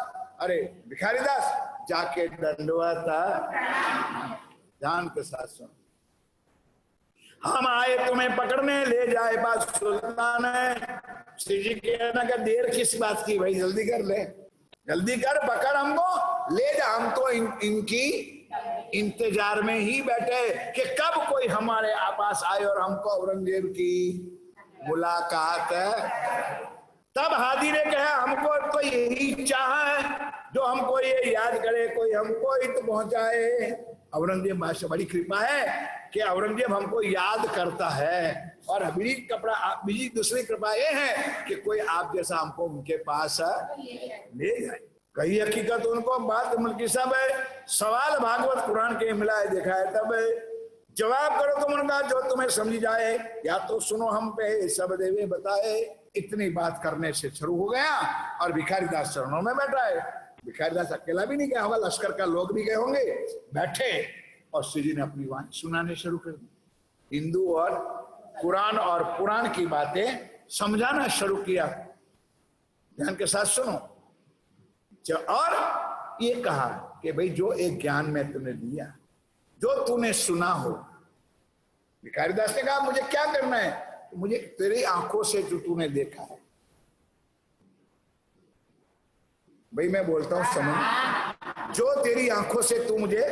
अरे भिखारी दास जाके दंडवता, ध्यान के साथ सुन। हम आए तुम्हें पकड़ने, ले जाए बात सुल्तान है। श्री जी कहना कि देर किस बात की भाई, जल्दी कर ले, जल्दी कर, पकड़ हमको, ले जा। हम तो इनकी इंतजार में ही बैठे कि कब कोई हमारे पास आए और हमको औरंगजेब की मुलाकात है। तब हादी ने कहा हमको तो यही चाह है जो हमको ये याद करे, कोई हमको हित पहुंचाए। औरंगजेब बादशाह बड़ी कृपा है कि औरंगजेब हमको याद करता है। और बीजी दूसरी कृपा ये है कि कोई आप जैसा हमको उनके पास ले जाए। कही हकीकत उनको बात मुल्की सब है, सवाल भागवत कुरान के मिलाए देखा है, तब जवाब करो तुम उनका जो तुम्हें समझ जाए, या तो सुनो हम पे सब देवे बताए। इतनी बात करने से शुरू हो गया और भिखारी दास चरणों में बैठा है। भिखारी दास अकेला भी नहीं गया होगा, लश्कर का लोग भी गए होंगे, बैठे और श्री जी ने अपनी वाणी सुनाने शुरू कर दी। हिंदू और कुरान और पुराण की बातें समझाना शुरू किया। ध्यान के साथ सुनो। और ये कहा कि भाई जो एक ज्ञान में तुमने दिया, जो तूने सुना हो, भिखारी दास ने कहा मुझे क्या करना है, मुझे तेरी आंखों से जो तूने देखा है। भाई मैं बोलता हूं समझ, जो तेरी आंखों से तू मुझे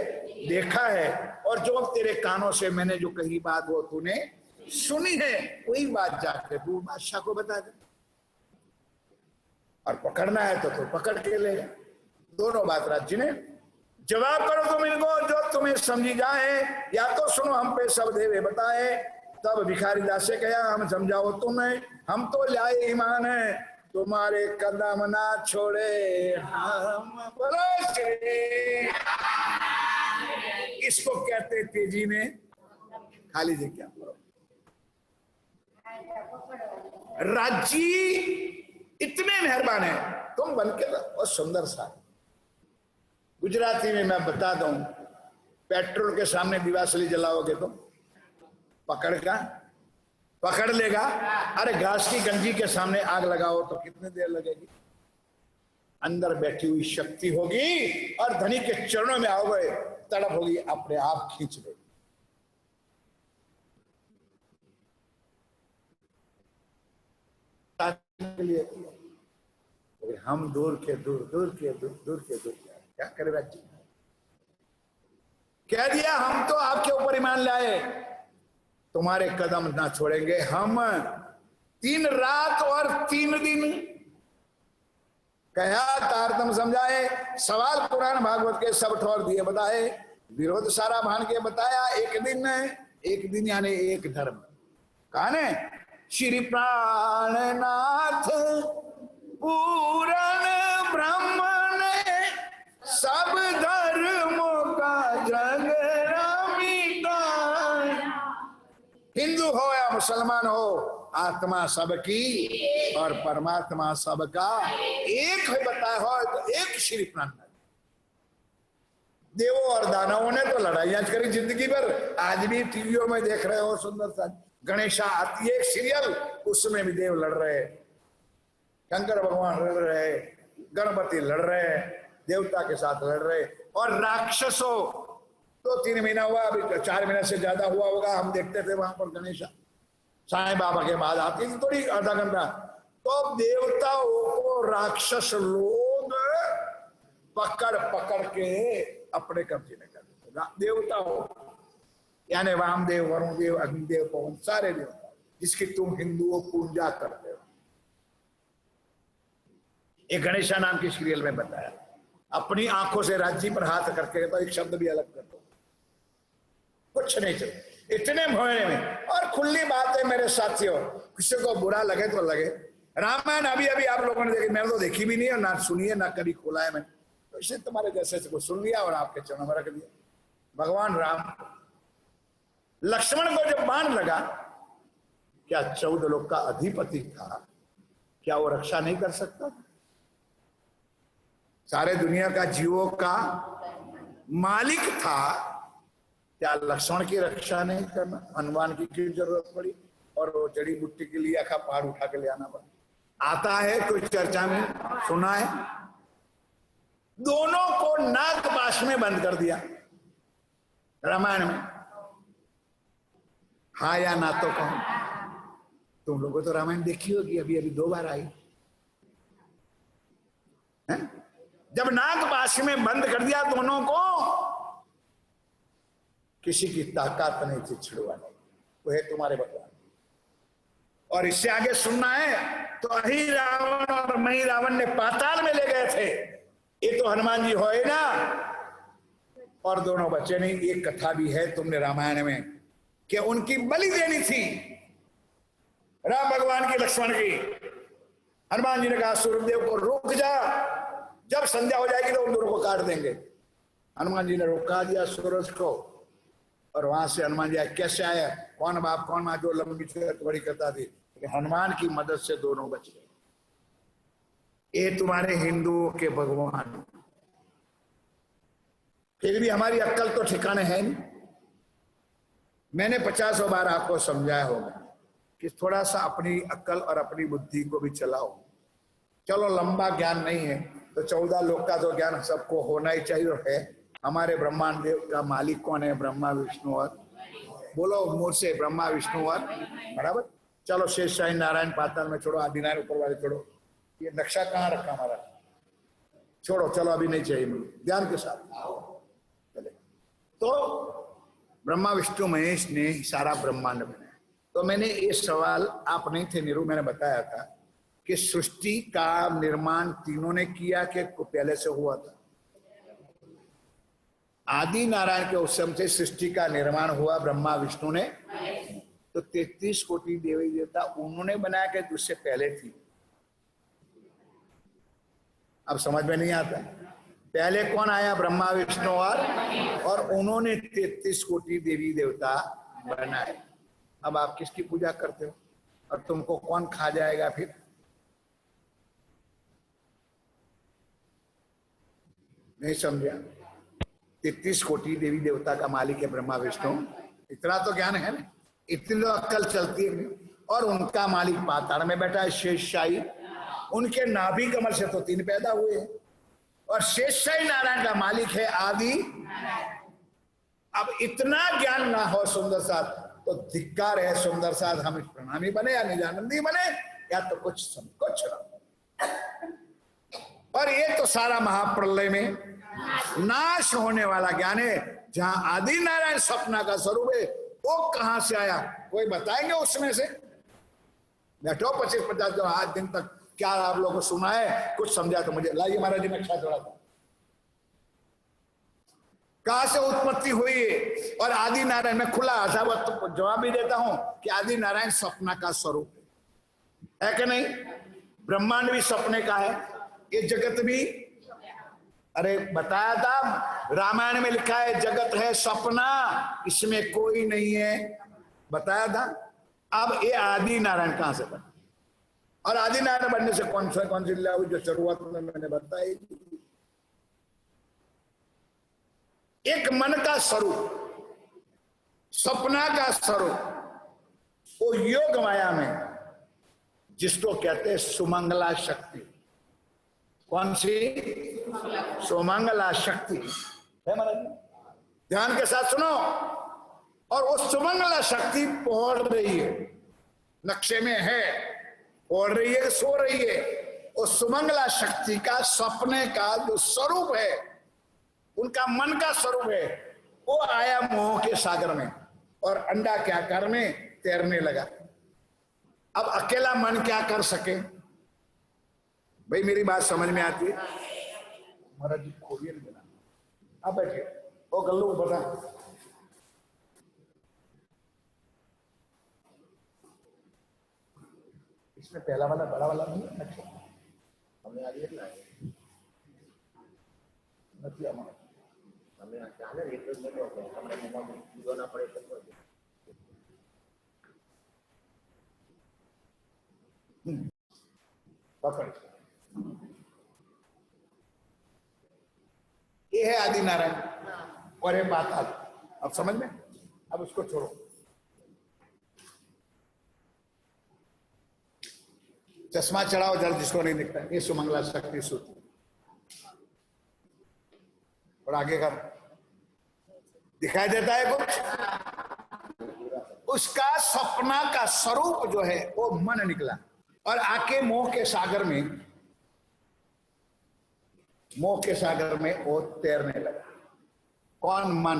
देखा है और जो तेरे कानों से मैंने जो कही बात वो तूने सुनी है, वही बात जाके तू बादशाह को बता दे। और पकड़ना है तो पकड़ के ले। दोनों बात राज्य ने जवाब करो तुम इनको जो तुम्हें समझी जाए, या तो सुनो हम पे सब देवे बताए। तब भिखारी दास से कहा हम समझाओ तुम्हें, हम तो लाए ईमान है, तुम्हारे कदम ना छोड़े हम। बोलो श्री। इसको कहते तेजी में खाली जगह। राजी इतने मेहरबान है, तुम बन के और सुंदर सा। गुजराती में मैं बता दूं, पेट्रोल के सामने दिवासली जलाओगे तो पकड़ लेगा। अरे घास की गंजी के सामने आग लगाओ तो कितनी देर लगेगी। अंदर बैठी हुई शक्ति होगी और धनी के चरणों में आओगे, तड़प होगी, अपने आप खींच ले। के लिए हम दूर के दूर क्या करे राज्य। कह दिया हम तो आपके ऊपर ईमान लाए, तुम्हारे कदम ना छोड़ेंगे हम। 3 रात और 3 दिन कहा तारतम समझाए, सवाल पुराण भागवत के सब ठोर दिए बताए, विरोध सारा भान के बताया। एक दिन यानी एक धर्म। कहा ने श्री प्राणनाथ पूरण ब्रह्म ने सब धर्मों का झगड़ा मिटाया। हिंदू हो या मुसलमान हो, आत्मा सबकी और परमात्मा सबका एक है बताया हो तो एक श्री प्राणनाथ। देवों और दानवों ने तो लड़ाइयां करी जिंदगी भर, आज भी टीवियों में देख रहे हो सुंदर सा गणेशा आती है सीरियल, उसमें भी देव लड़ रहे, शंकर भगवान लड़ रहे, गणपति लड़ रहे, देवता के साथ लड़ रहे। और राक्षसों 2-3 महीना हुआ, अभी 4 महीने से ज्यादा हुआ होगा, हम देखते थे वहां पर गणेशा साईं बाबा के बाद आती थी थोड़ी आधा घंटा, तो देवताओं को राक्षस लोग पकड़ के अपने कब्जे में कर देते। देवताओं यानी वामदेव, वरुण देव, अग्निदेव, पवन, सारे देवता जिसकी तुम हिंदुओं पूजा करते हो। एक गणेशा नाम की सीरियल में बताया, अपनी आंखों से राज्य पर हाथ करके तो एक शब्द भी अलग कर दो, कुछ नहीं चाहिए, इतने भोने में। और खुली बात है मेरे साथियों, किसी को बुरा लगे तो लगे, रामायण अभी आप लोगों ने देखी, मैंने तो देखी भी नहीं और ना सुनी है, ना कभी खोला है मैंने, तो इसे तुम्हारे जैसे को सुन लिया और आपके चरणों में रख दिया। भगवान राम लक्ष्मण को जब बाण लगा, क्या 14 लोक का अधिपति था, क्या वो रक्षा नहीं कर सकता? सारे दुनिया का जीवों का मालिक था, क्या लक्ष्मण की रक्षा नहीं करना? हनुमान की क्यों जरूरत पड़ी? और वो जड़ी बूटी के लिए आखा पहाड़ उठा के ले आना पड़ा। आता है कोई चर्चा में सुना है? दोनों को नाग पाश में बंद कर दिया रामायण में। हाँ या ना तो कहो, तुम लोगों तो रामायण देखी होगी, अभी 2 बार आई है? जब नागपाश में बंद कर दिया दोनों को, किसी की ताकत नहीं थी छिड़वाने, वो है तुम्हारे भगवान। और इससे आगे सुनना है तो अही रावण और मही रावण ने पाताल में ले गए थे, ये तो हनुमान जी होए ना, और दोनों बच्चे नहीं। एक कथा भी है तुमने रामायण में कि उनकी बलि देनी थी राम भगवान की, लक्ष्मण की। हनुमान जी ने कहा सूर्यदेव को रुक जा, जब संध्या हो जाएगी तो उन दोनों को काट देंगे। हनुमान जी ने रोका दिया सूरज को, और वहां से हनुमान जी आए। कैसे आया? कौन बाप कौन मां, जो लंबी बड़ी करता थी, हनुमान की मदद से दोनों बच गए। ये तुम्हारे हिंदुओं के भगवान। फिर भी हमारी अक्ल तो ठिकाने है नहीं। मैंने 50 बार आपको समझाया होगा कि थोड़ा सा अपनी अक्ल और अपनी बुद्धि को भी चलाओ। चलो लंबा ज्ञान नहीं है तो 14 लोक का तो ज्ञान सबको होना ही चाहिए और है। हमारे ब्रह्मांड देव का मालिक कौन है? ब्रह्मा विष्णु और, बोलो मुंह से, ब्रह्मा विष्णु और, बराबर। चलो शेष शाही नारायण पाताल में छोड़ो, आदिनारायण ऊपर वाले छोड़ो, ये नक्शा कहाँ रखा हमारा, छोड़ो, चलो अभी नहीं चाहिए, ध्यान के साथ चले। तो ब्रह्मा विष्णु महेश ने सारा ब्रह्मांड बनाया। तो मैंने ये सवाल, आप नहीं थे नीरू, मैंने बताया था कि सृष्टि का निर्माण तीनों ने किया कि पहले से हुआ था? आदि नारायण के उत्सव से सृष्टि का निर्माण हुआ ब्रह्मा विष्णु ने। तो 33 कोटि देवी देवता उन्होंने बनाया कि उससे पहले थी? अब समझ में नहीं आता। पहले कौन आया? ब्रह्मा विष्णु और उन्होंने 33 कोटि देवी देवता बनाए। अब आप किसकी पूजा करते हो और तुमको कौन खा जाएगा फिर? नहीं समझा? 33 कोटि देवी देवता का मालिक है ब्रह्मा विष्णु। इतना तो ज्ञान है ना, इतनी तो अक्कल चलती है। और उनका मालिक पाताल में बैठा है शेषशाही। उनके नाभि कमल से तो 3 पैदा हुए हैं और शेषशाही नारायण का मालिक है आदि। अब इतना ज्ञान ना हो सुंदर साथ तो धिक्कार है सुंदर साथ। हम प्रणामी बने या निजानंदी बने या तो कुछ ना। और ये तो सारा महाप्रलय में नाश होने वाला ज्ञान है। जहां आदि नारायण सपना का स्वरूप है वो कहां से आया? कोई बताएंगे उसमें से? बैठो 25-50 आज दिन तक क्या आप लोगों को सुना है, कुछ समझा तो मुझे लाइए महाराज जी में अच्छा थोड़ा था। कहां से उत्पत्ति हुई और आदि नारायण में खुला आशा तो जवाब भी देता हूं कि आदि नारायण सपना का स्वरूप है कि नहीं? ब्रह्मांड भी सपने का है, ये जगत भी। अरे बताया था रामायण में लिखा है जगत है सपना, इसमें कोई नहीं है, बताया था। अब ये आदि नारायण कहां से बना? और आदि नारायण बनने से कौन सी लीला हुई जो शुरुआत में मैंने बताई? एक मन का स्वरूप, सपना का स्वरूप, वो योग माया में जिसको कहते हैं सुमंगला शक्ति। कौन सी? सुमंगला शक्ति है महाराज, ध्यान के साथ सुनो। और वो सुमंगला शक्ति पहुंच रही है, नक्शे में है, पहुंच रही है, सो रही है। उस सुमंगला शक्ति का सपने का जो स्वरूप है, उनका मन का स्वरूप है, वो आया मोह के सागर में और अंडा के आकार में तैरने लगा। अब अकेला मन क्या कर सके? भाई मेरी बात समझ में आती है? महाराज जी खोलिए ना, अब बैठिए। ओ गल्लू बता, इसमें पहला वाला बड़ा वाला नहीं है? अच्छा हमने आ लिया हमें अचानक एक ना पड़े पकड़। ये है आदि नारायण और ये पाताल। अब समझ में? अब उसको छोड़ो। चश्मा चढ़ाओ जरा जिसको नहीं दिखता। ये सुमंगला शक्ति सूत्र। और आगे कर, दिखाई देता है कुछ? उसका सपना का स्वरूप जो है वो मन निकला और आके मोह के सागर में वो तैरने लगा। कौन? मन।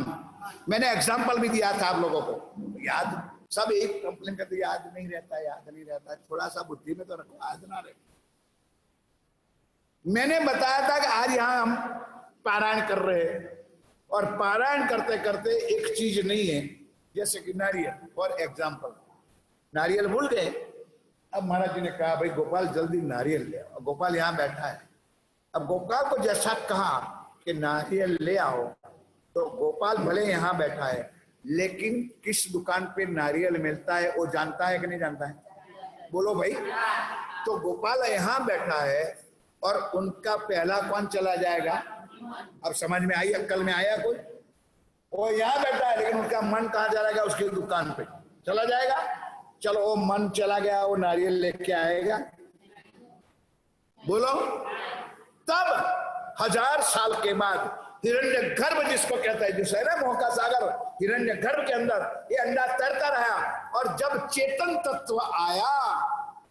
मैंने एग्जाम्पल भी दिया था आप लोगों को, याद? सब एक कंप्लेन करते याद नहीं रहता। थोड़ा सा बुद्धि में तो रखो, याद ना रहे। मैंने बताया था कि आज यहां हम पारायण कर रहे हैं और पारायण करते करते एक चीज नहीं है, जैसे कि नारियल। फॉर एग्जाम्पल नारियल भूल गए। अब महाराज जी ने कहा भाई गोपाल जल्दी नारियल ले आओ। गोपाल यहाँ बैठा है। अब गोपाल को जैसा कहा कि नारियल ले आओ, तो गोपाल भले यहाँ बैठा है लेकिन किस दुकान पे नारियल मिलता है वो जानता है कि नहीं जानता है? बोलो भाई। तो गोपाल यहाँ बैठा है और उनका पहला कौन चला जाएगा? अब समझ में आई? अक्ल में आया कोई? वो यहाँ बैठा है लेकिन उनका मन कहाँ चला गया? उसकी दुकान पे चला जाएगा। चलो वो मन चला गया, वो नारियल लेके आएगा। बोलो। तब 1000 साल के बाद हिरण्यगर्भ जिसको कहता है, जिसे ना मोह का सागर, हिरण्यगर्भ के अंदर ये अंडा तैरता रहा और जब चेतन तत्व आया,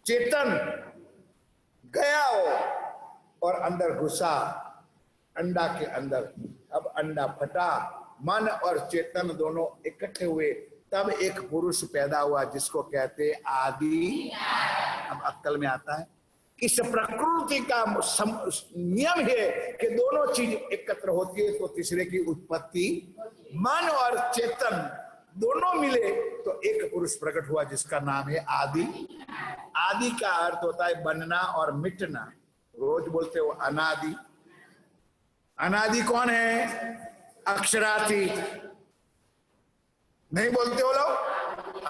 चेतन गया वो और अंदर घुसा अंडा के अंदर। अब अंडा फटा, मन और चेतन दोनों इकट्ठे हुए, तब एक पुरुष पैदा हुआ जिसको कहते आदि। अब अक्ल में आता है? इस प्रकृति का नियम है कि दोनों चीज एकत्र होती है तो तीसरे की उत्पत्ति। मन और चेतन दोनों मिले तो एक पुरुष प्रकट हुआ जिसका नाम है आदि। आदि का अर्थ होता है बनना और मिटना। रोज बोलते हो अनादि, अनादि कौन है? अक्षरातीत। नहीं बोलते हो लोग?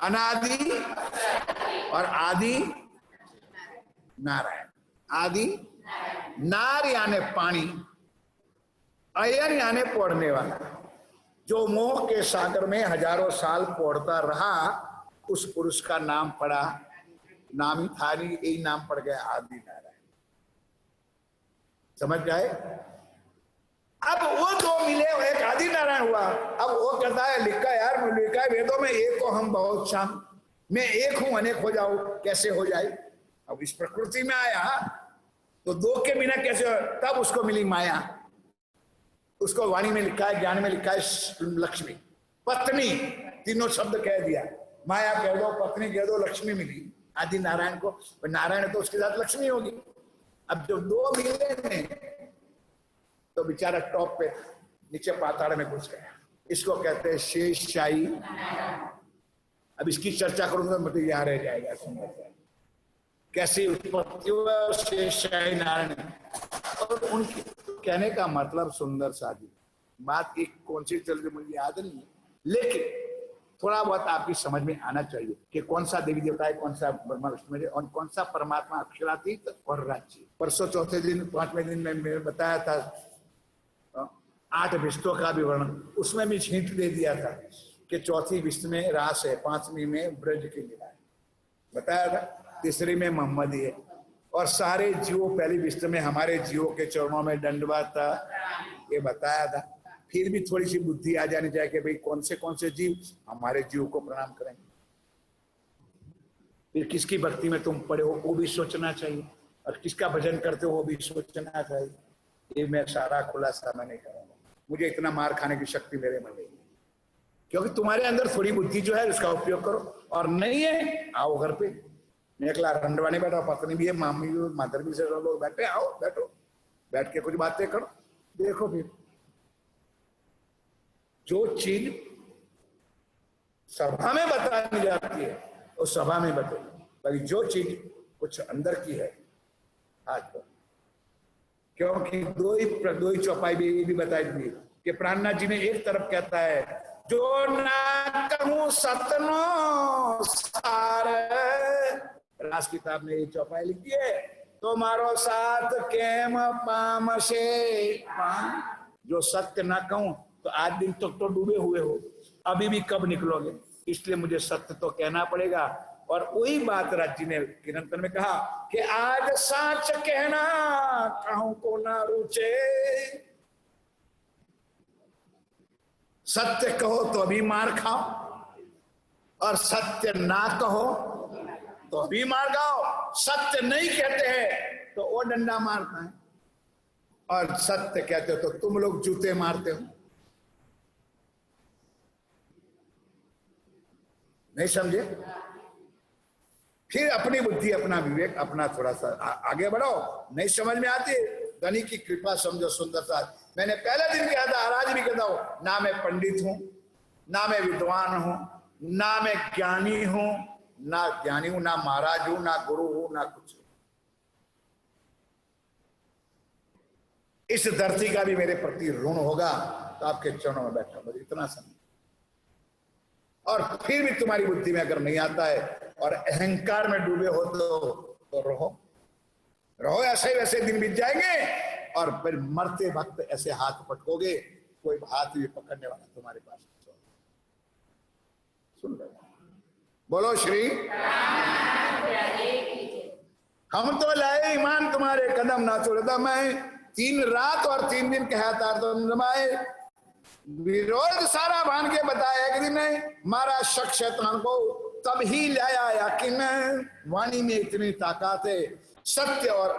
अनादि और आदि नारायण। आदि नार यानी पानी, अयन यानी पौड़ने वाला। जो मोह के सागर में हजारों साल पौड़ता रहा, उस पुरुष का नाम पड़ा, नाम ही था नहीं, यही नाम पड़ गया आदि नारायण। समझ गए? अब वो दो मिले, एक आदि नारायण हुआ। अब वो कहता है, लिखा यार, लिखा है वेदों में, एक को हम बहुत शाम, मैं एक हूं अनेक हो जाऊं, कैसे हो जाए? अब इस प्रकृति में आया तो दो के बिना कैसे हो? तब उसको मिली माया। उसको वाणी में लिखा है, ज्ञान में लिखा है लक्ष्मी, पत्नी, तीनों शब्द कह दिया। माया कह दो, पत्नी कह दो, लक्ष्मी मिली आदि नारायण को। नारायण तो उसके साथ लक्ष्मी होगी। अब जब दो मिले ने तो बेचारा टॉप पे, नीचे पाताड़ में घुस गया। इसको कहते हैं शेषशाही। अब इसकी चर्चा करूंगा मतलब यहाँ रह जाएगा। सुंदर कैसी उत्पत्ति हुआ शेषशाही नारायण, और उनकी कहने का मतलब सुंदर साधी बात एक कौन सी चल रही मुझे याद नहीं है, लेकिन थोड़ा बहुत आपकी समझ में आना चाहिए कि कौन सा देवी देवता है, कौन सा ब्रह्मा विष्णु है और कौन सा परमात्मा अक्षरातीत और राज्य। परसों चौथे दिन, पांचवें दिन में मैंने बताया था 8 विष्णु का भी वर्णन, उसमें भी हिंट दे दिया था कि चौथी विष्णु में रास है, 5वीं में ब्रज की लीला है, बताया था। तीसरी में मोहम्मदी है, और सारे जीवों पहली विष्णु में हमारे जीवों के चरणों में दंडवत था, ये बताया था। फिर भी थोड़ी सी बुद्धि आ जानी चाहिए कि भाई कौन से जीव हमारे जीव को प्रणाम करेंगे। फिर किसकी भक्ति में तुम पड़े हो वो भी सोचना चाहिए, और किसका भजन करते हो वो भी सोचना चाहिए। ये मैं सारा खुलासा मैं नहीं करूंगा, मुझे इतना मार खाने की शक्ति मेरे में नहीं, क्योंकि तुम्हारे अंदर थोड़ी बुद्धि जो है उसका उपयोग करो, और नहीं है आओ घर पे। मैं अकेला रंडवा नहीं बैठा, पत्नी भी है, मामी भी, मादर भी से लोग बैठे, आओ बैठो, बैठ के कुछ बातें करो। देखो फिर जो चीज सभा में बतानी जाती है वो सभा में बताइए, बाकी जो चीज कुछ अंदर की है आज तो, क्योंकि दो ही चौपाई भी बताई दी कि प्राणनाथ जी ने एक तरफ कहता है, जो ना कहूं सतनो सार, रास किताब में ये चौपाई लिखी है, तो मारो साथ केम पाम से पाम। जो सत्य ना कहूं तो आज दिन तक तो डूबे हुए हो, अभी भी कब निकलोगे, इसलिए मुझे सत्य तो कहना पड़ेगा। और वही बात राज्य ने किरंतन में कहा कि आज साच कहना कहूं को ना रुचे, सत्य कहो तो अभी मार खाओ, और सत्य ना कहो तो अभी मार खाओ। सत्य नहीं कहते हैं तो वो डंडा मारता है, और सत्य कहते हो तो तुम लोग जूते मारते हो। नहीं समझे? फिर अपनी बुद्धि, अपना विवेक, अपना थोड़ा सा आगे बढ़ो। नहीं समझ में आती, धनी की कृपा समझो सुंदर सा। मैंने पहले दिन कहा था, आज भी कहता हूं, ना मैं पंडित हूं, ना मैं विद्वान हूं, ना मैं ज्ञानी हूं, ना ज्ञानी हूं, ना महाराज हूं, ना गुरु हूं, ना कुछ। इस धरती का भी मेरे प्रति ऋण होगा तो आपके चरणों में बैठा, मुझे इतना समझ। और फिर भी तुम्हारी बुद्धि में अगर नहीं आता है और अहंकार में डूबे हो तो रहो ऐसे वैसे दिन बीत जाएंगे, और फिर मरते वक्त ऐसे हाथ पटकोगे, कोई हाथ भी पकड़ने वाला तुम्हारे पास। सुन लो, बोलो श्री। हम तो लाए ईमान तुम्हारे कदम ना छोड़ता मैं, 3 रात और 3 दिन कहता तुम जमाए, विरोध सारा भान के बताया एक दिन मारा शक शैतान को, तब ही लाया यकीन, वाणी में इतनी ताकत है, सत्य और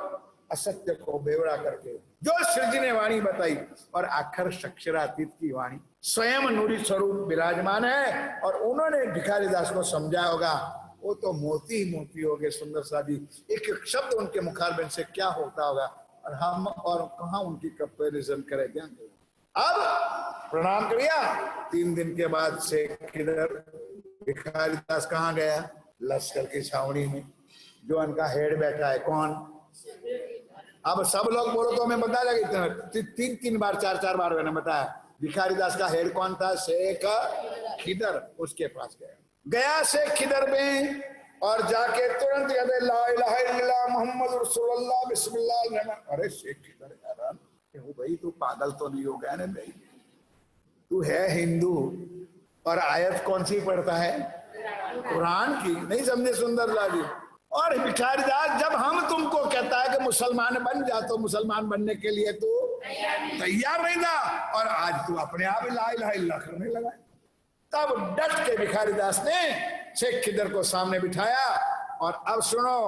असत्य को बेवड़ा करके जो सृज ने वाणी बताई, और आखिर अक्षरातीत की वाणी स्वयं नूरी स्वरूप विराजमान है, और उन्होंने भिखारी दास को समझाया होगा, वो तो मोती ही मोती हो गए सुंदर सादी, एक एक शब्द उनके मुखारबिंद से क्या होता होगा, और हम और कहाँ उनकी कंपेरिजन करें, क्या करें। अब प्रणाम करिया, 3 दिन के बाद से किधर भिखारी दास कहाँ गया? लश्कर की छावनी में। जो उनका हेड बैठा है कौन? अब सब लोग बोलो तो हमें बता लगे, तीन तीन बार चार चार बार मैंने बताया। भिखारी दास का हेड कौन था? शेख खिदर। उसके पास गया शेख खिदर में और जाके तुरंत कहते ला इलाहा इल्लल्लाह मुहम्मद रसूलुल्लाह बिस्मिल्लाह। अरे शेख खिदर यार भाई तू पागल तो नहीं हो गया ना भाई? तू है हिंदू और आयत कौन सी पढ़ता है? कुरान की। नहीं समझे सुंदरलाल जी? और भिखारी दास जब हम तुमको कहता है कि मुसलमान बन जा, तो मुसलमान बनने के लिए तू तैयार नहीं था, और आज तू अपने आप ला इलाहा इल्लल्लाह करने लगा। तब डट के भिखारी दास ने शेख खिदर को सामने बिठाया और अब सुनो,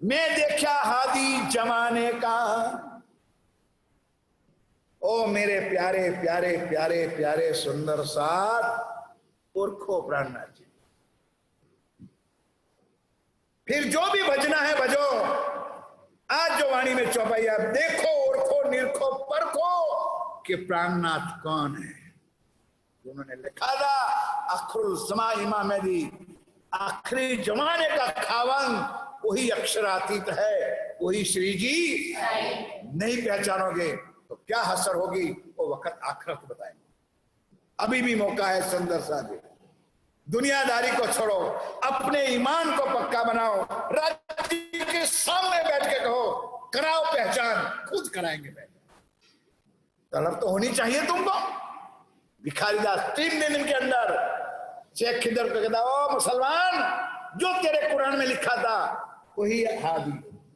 मैं देखा हादी जमाने का, ओ मेरे प्यारे प्यारे प्यारे प्यारे सुंदर साथ पुरखो प्राणनाथ जी, फिर जो भी भजना है भजो। आज जो वाणी में चौपाइया, देखो ओरखो निरखो परखो कि प्राणनाथ कौन है। उन्होंने लिखा था अखरुल जमा इमाम मेहदी, आखिरी जमाने का खावंद वही अक्षरातीत है, वही श्री जी। नहीं पहचानोगे तो क्या हसर होगी, वो वक्त आखिरत बताएंगे। अभी भी मौका है सुंदर साहब, दुनियादारी को छोड़ो, अपने ईमान को पक्का बनाओ, राज्य के सामने बैठ के कहो कराओ पहचान, खुद कराएंगे पहचान। तलब तो होनी चाहिए तुमको। भिखारी दास 3 दिन के अंदर शेख खिदर को कहता, ओ मुसलमान, जो तेरे कुरान में लिखा था वही हादी,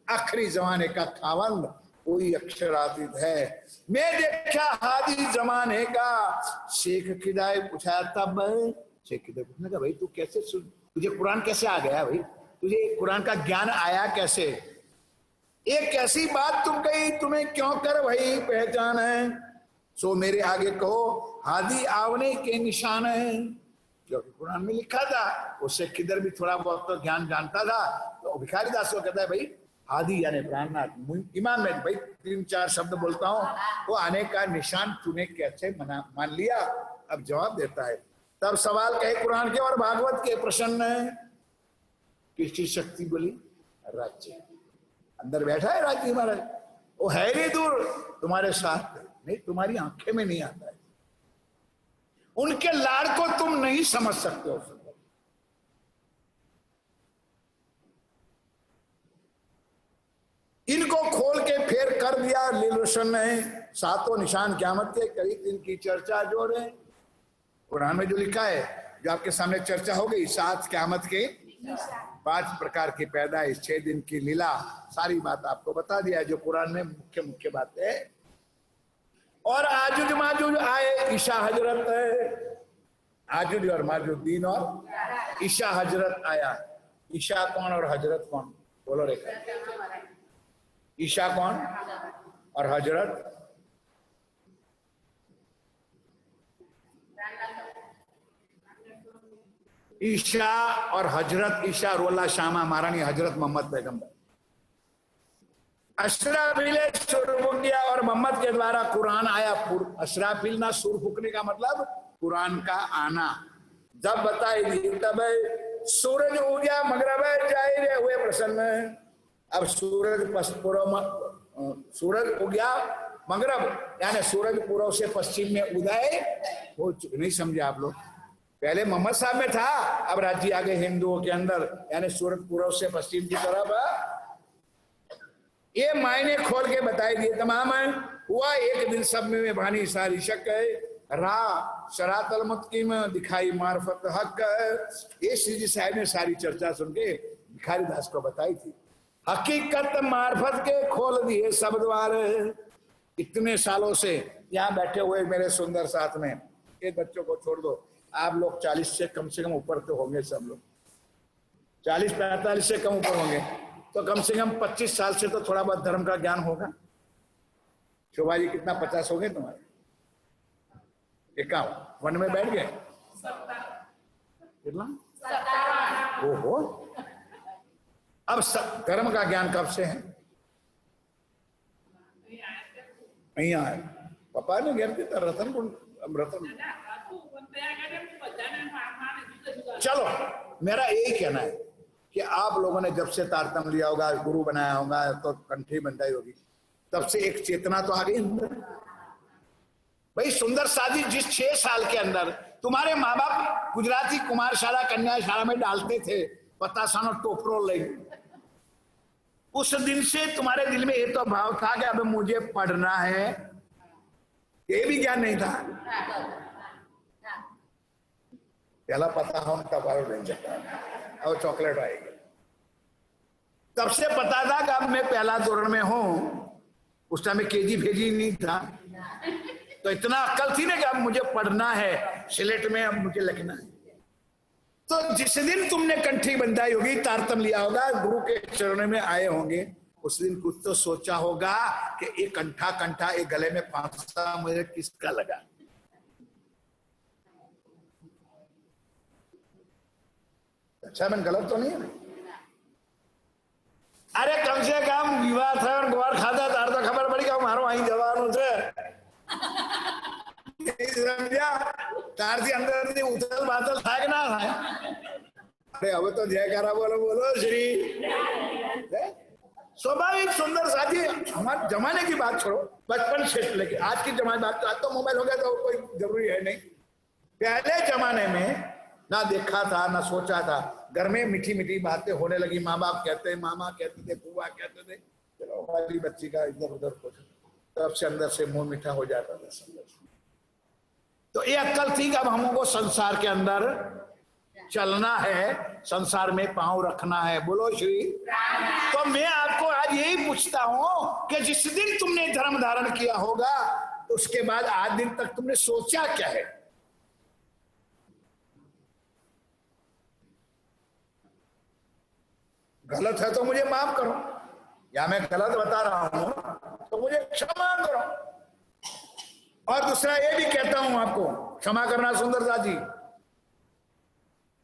आखिरी जमाने का खावंद वही अक्षरातीत है। मैं देखा हादी जमाने का। शेख खिदर पूछा, तब शेख खिदर पूछने का, भाई तू कैसे तुझे कुरान कैसे आ गया भाई, तुझे कुरान का ज्ञान आया कैसे? एक ऐसी बात तुम कही, तुम्हें क्यों कर भाई पहचान है? सो मेरे आगे कहो हादी आवने के निशान है, क्योंकि कुरान में लिखा था। उससे किधर भी थोड़ा बहुत तो ज्ञान जानता था। तो भिखारी दास को कहता है, भाई हादी यानी प्राणनाथ इमाम में भाई 3-4 शब्द बोलता हूँ, वो आने का निशान तूने कैसे मान लिया? अब जवाब देता है। तब सवाल कहे कुरान के और भागवत के, प्रसन्न है किसकी शक्ति बोली? राज्य। अंदर बैठा है राज्य महाराज, वो है नहीं दूर तुम्हारे साथ, नहीं तुम्हारी आंखें में नहीं आता है। उनके लाड़ को तुम नहीं समझ सकते हो। इनको खोल के फेर कर दिया लील रोशन ने, 7 निशान क़यामत के, करीब इनकी चर्चा जो है कुरान में जो लिखा है, जो आपके सामने चर्चा हो गई, 7 क़यामत के 5 प्रकार की पैदाइश, 6 दिन की लीला, सारी बात आपको बता दिया जो कुरान में मुख्य मुख्य बातें है। और आजुज माजुज आए, ईशा हजरत है, आजुज और माजुद्दीन और ईशा हजरत आया। ईशा कौन और हजरत कौन? बोलो रेखा। ईशा कौन और हजरत? ईशा और हजरत, ईशा रोला शामा महारानी, हजरत मोहम्मद पैगंबर। अशराफिल सुर फूक दिया और मोहम्मद के द्वारा कुरान आया। अशराफिल ना सुर फूकने का मतलब कुरान का आना। जब बताई दी तब सूरज उगया मगरब जाए हुए प्रसन्न। अब सूरज सूरज उगया मगरब, यानी सूरज पूर्व से पश्चिम में उदय हो चुके। नहीं समझे आप लोग? पहले मोहम्मद साहब में था, अब राज्य आ गए हिंदुओं के अंदर, यानी सूरज पूर्व से पश्चिम की तरफ। ये मायने खोल के बताई दिए तमाम है। हुआ एक दिन सब में भानी सारी शक है, रा शरातल मुत्कीम दिखाई मार्फत हक। ये श्री जी साहब ने सारी चर्चा सुन के भिखारी दास को बताई थी। हकीकत मार्फत के खोल दिए सब द्वार। इतने सालों से यहाँ बैठे हुए मेरे सुंदर साथ में, ये बच्चों को छोड़ दो, आप लोग 40 से कम ऊपर तो होंगे सब लोग, 40-45 से कम ऊपर होंगे, तो कम से कम 25 साल से तो थोड़ा बहुत धर्म का ज्ञान होगा। शोभा जी कितना 50 हो गए तुम्हारे? 51 में बैठ गए? कितना? ओहो, अब धर्म का ज्ञान कब से है? नहीं आए पापा ने घर के रतन रतन। चलो मेरा यही कहना है, कि आप लोगों ने जब से तारतम लिया होगा, गुरु बनाया होगा, तो कंठी बंधाई होगी, तब से एक चेतना तो आ गई अंदर। भाई सुंदर साजी जिस 6 साल के अंदर तुम्हारे माँ बाप गुजराती कुमारशाला कन्याशाला में डालते थे, पतासानो टोपरो ले, उस दिन से तुम्हारे दिल में ये तो भाव था कि अब मुझे पढ़ना है, ये भी ज्ञान नहीं था। पहला पता हम टपाल नहीं और चॉकलेट आएगी, तब से पता था कि अब मैं पहला दौर में हूं। उस टाइम में केजी भेजी नहीं था, तो इतना अक्ल थी ना कि अब मुझे पढ़ना है, सिलेट में अब मुझे लिखना है। तो जिस दिन तुमने कंठी बंधाई होगी, तारतम लिया होगा, गुरु के चरणों में आए होंगे, उस दिन कुछ तो सोचा होगा कि एक कंठा एक गले में फांसा मुझे किसका लगा। अच्छा मैं गलत तो नहीं है? अरे कम से कम विवाह था और गोर खाता तार तो खबर पड़ी कि मारो आई जवान से समझा, तार थी अंदर थी उथल बातल था कि ना था। अरे अब तो जयकारा बोलो बोलो श्री। स्वाभाविक सुंदर साथी, हमारे जमाने की बात छोड़ो, बचपन से लेके आज की जमाने बात, आज तो मोबाइल हो गया तो कोई जरूरी है नहीं। पहले जमाने में ना देखा था ना सोचा था, घर में मीठी मीठी बातें होने लगी, माँ बाप कहते, मामा कहते थे, बुआ कहते थे, चलो हमारी बच्ची का इधर उधर कुछ, तब से अंदर से मुंह मीठा हो जाता था अंदर से। तो ये अक्ल थी कि अब हमको संसार के अंदर चलना है, संसार में पांव रखना है। बोलो श्री। तो मैं आपको आज यही पूछता हूं कि जिस दिन तुमने धर्म धारण किया होगा, उसके बाद आज दिन तक तुमने सोचा क्या है? गलत है तो मुझे माफ करो, या मैं गलत बता रहा हूं तो मुझे क्षमा करो। और दूसरा ये भी कहता हूं आपको, क्षमा करना सुंदरता जी,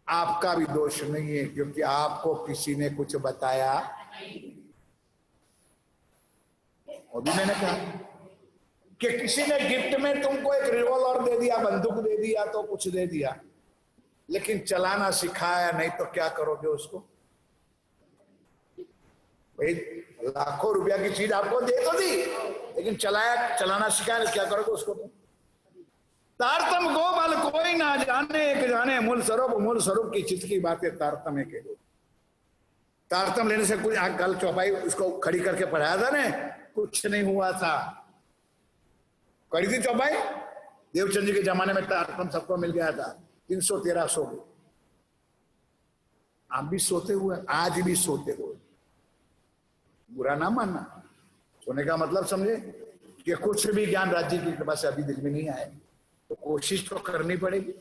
आपका भी दोष नहीं है, क्योंकि आपको किसी ने कुछ बताया। अभी मैंने कहा कि किसी ने गिफ्ट में तुमको एक रिवॉल्वर दे दिया, बंदूक दे दिया, तो कुछ दे दिया, लेकिन चलाना सिखाया नहीं तो क्या करोगे उसको? भाई लाखों रुपया की चीज आपको दे तो दी, लेकिन चलाना सिखाया, क्या करोगे उसको? तारतम गोपाल कोई ना जाने, एक जाने मूल स्वरूप की चित की बातें तारतम है के। तारतम लेने से कुछ कल चौपाई उसको खड़ी करके पढ़ाया था ने, कुछ नहीं हुआ था। करी थी चौपाई, देवचंद जी के जमाने में तारतम सबको मिल गया था, 313 सो गए। आप भी सोते हुए, आज भी सोते हुए, बुरा ना मानना। सोने का मतलब समझे कि कुछ भी ज्ञान राज्य की कृपा से अभी दिल में नहीं आए, तो कोशिश तो करनी पड़ेगी।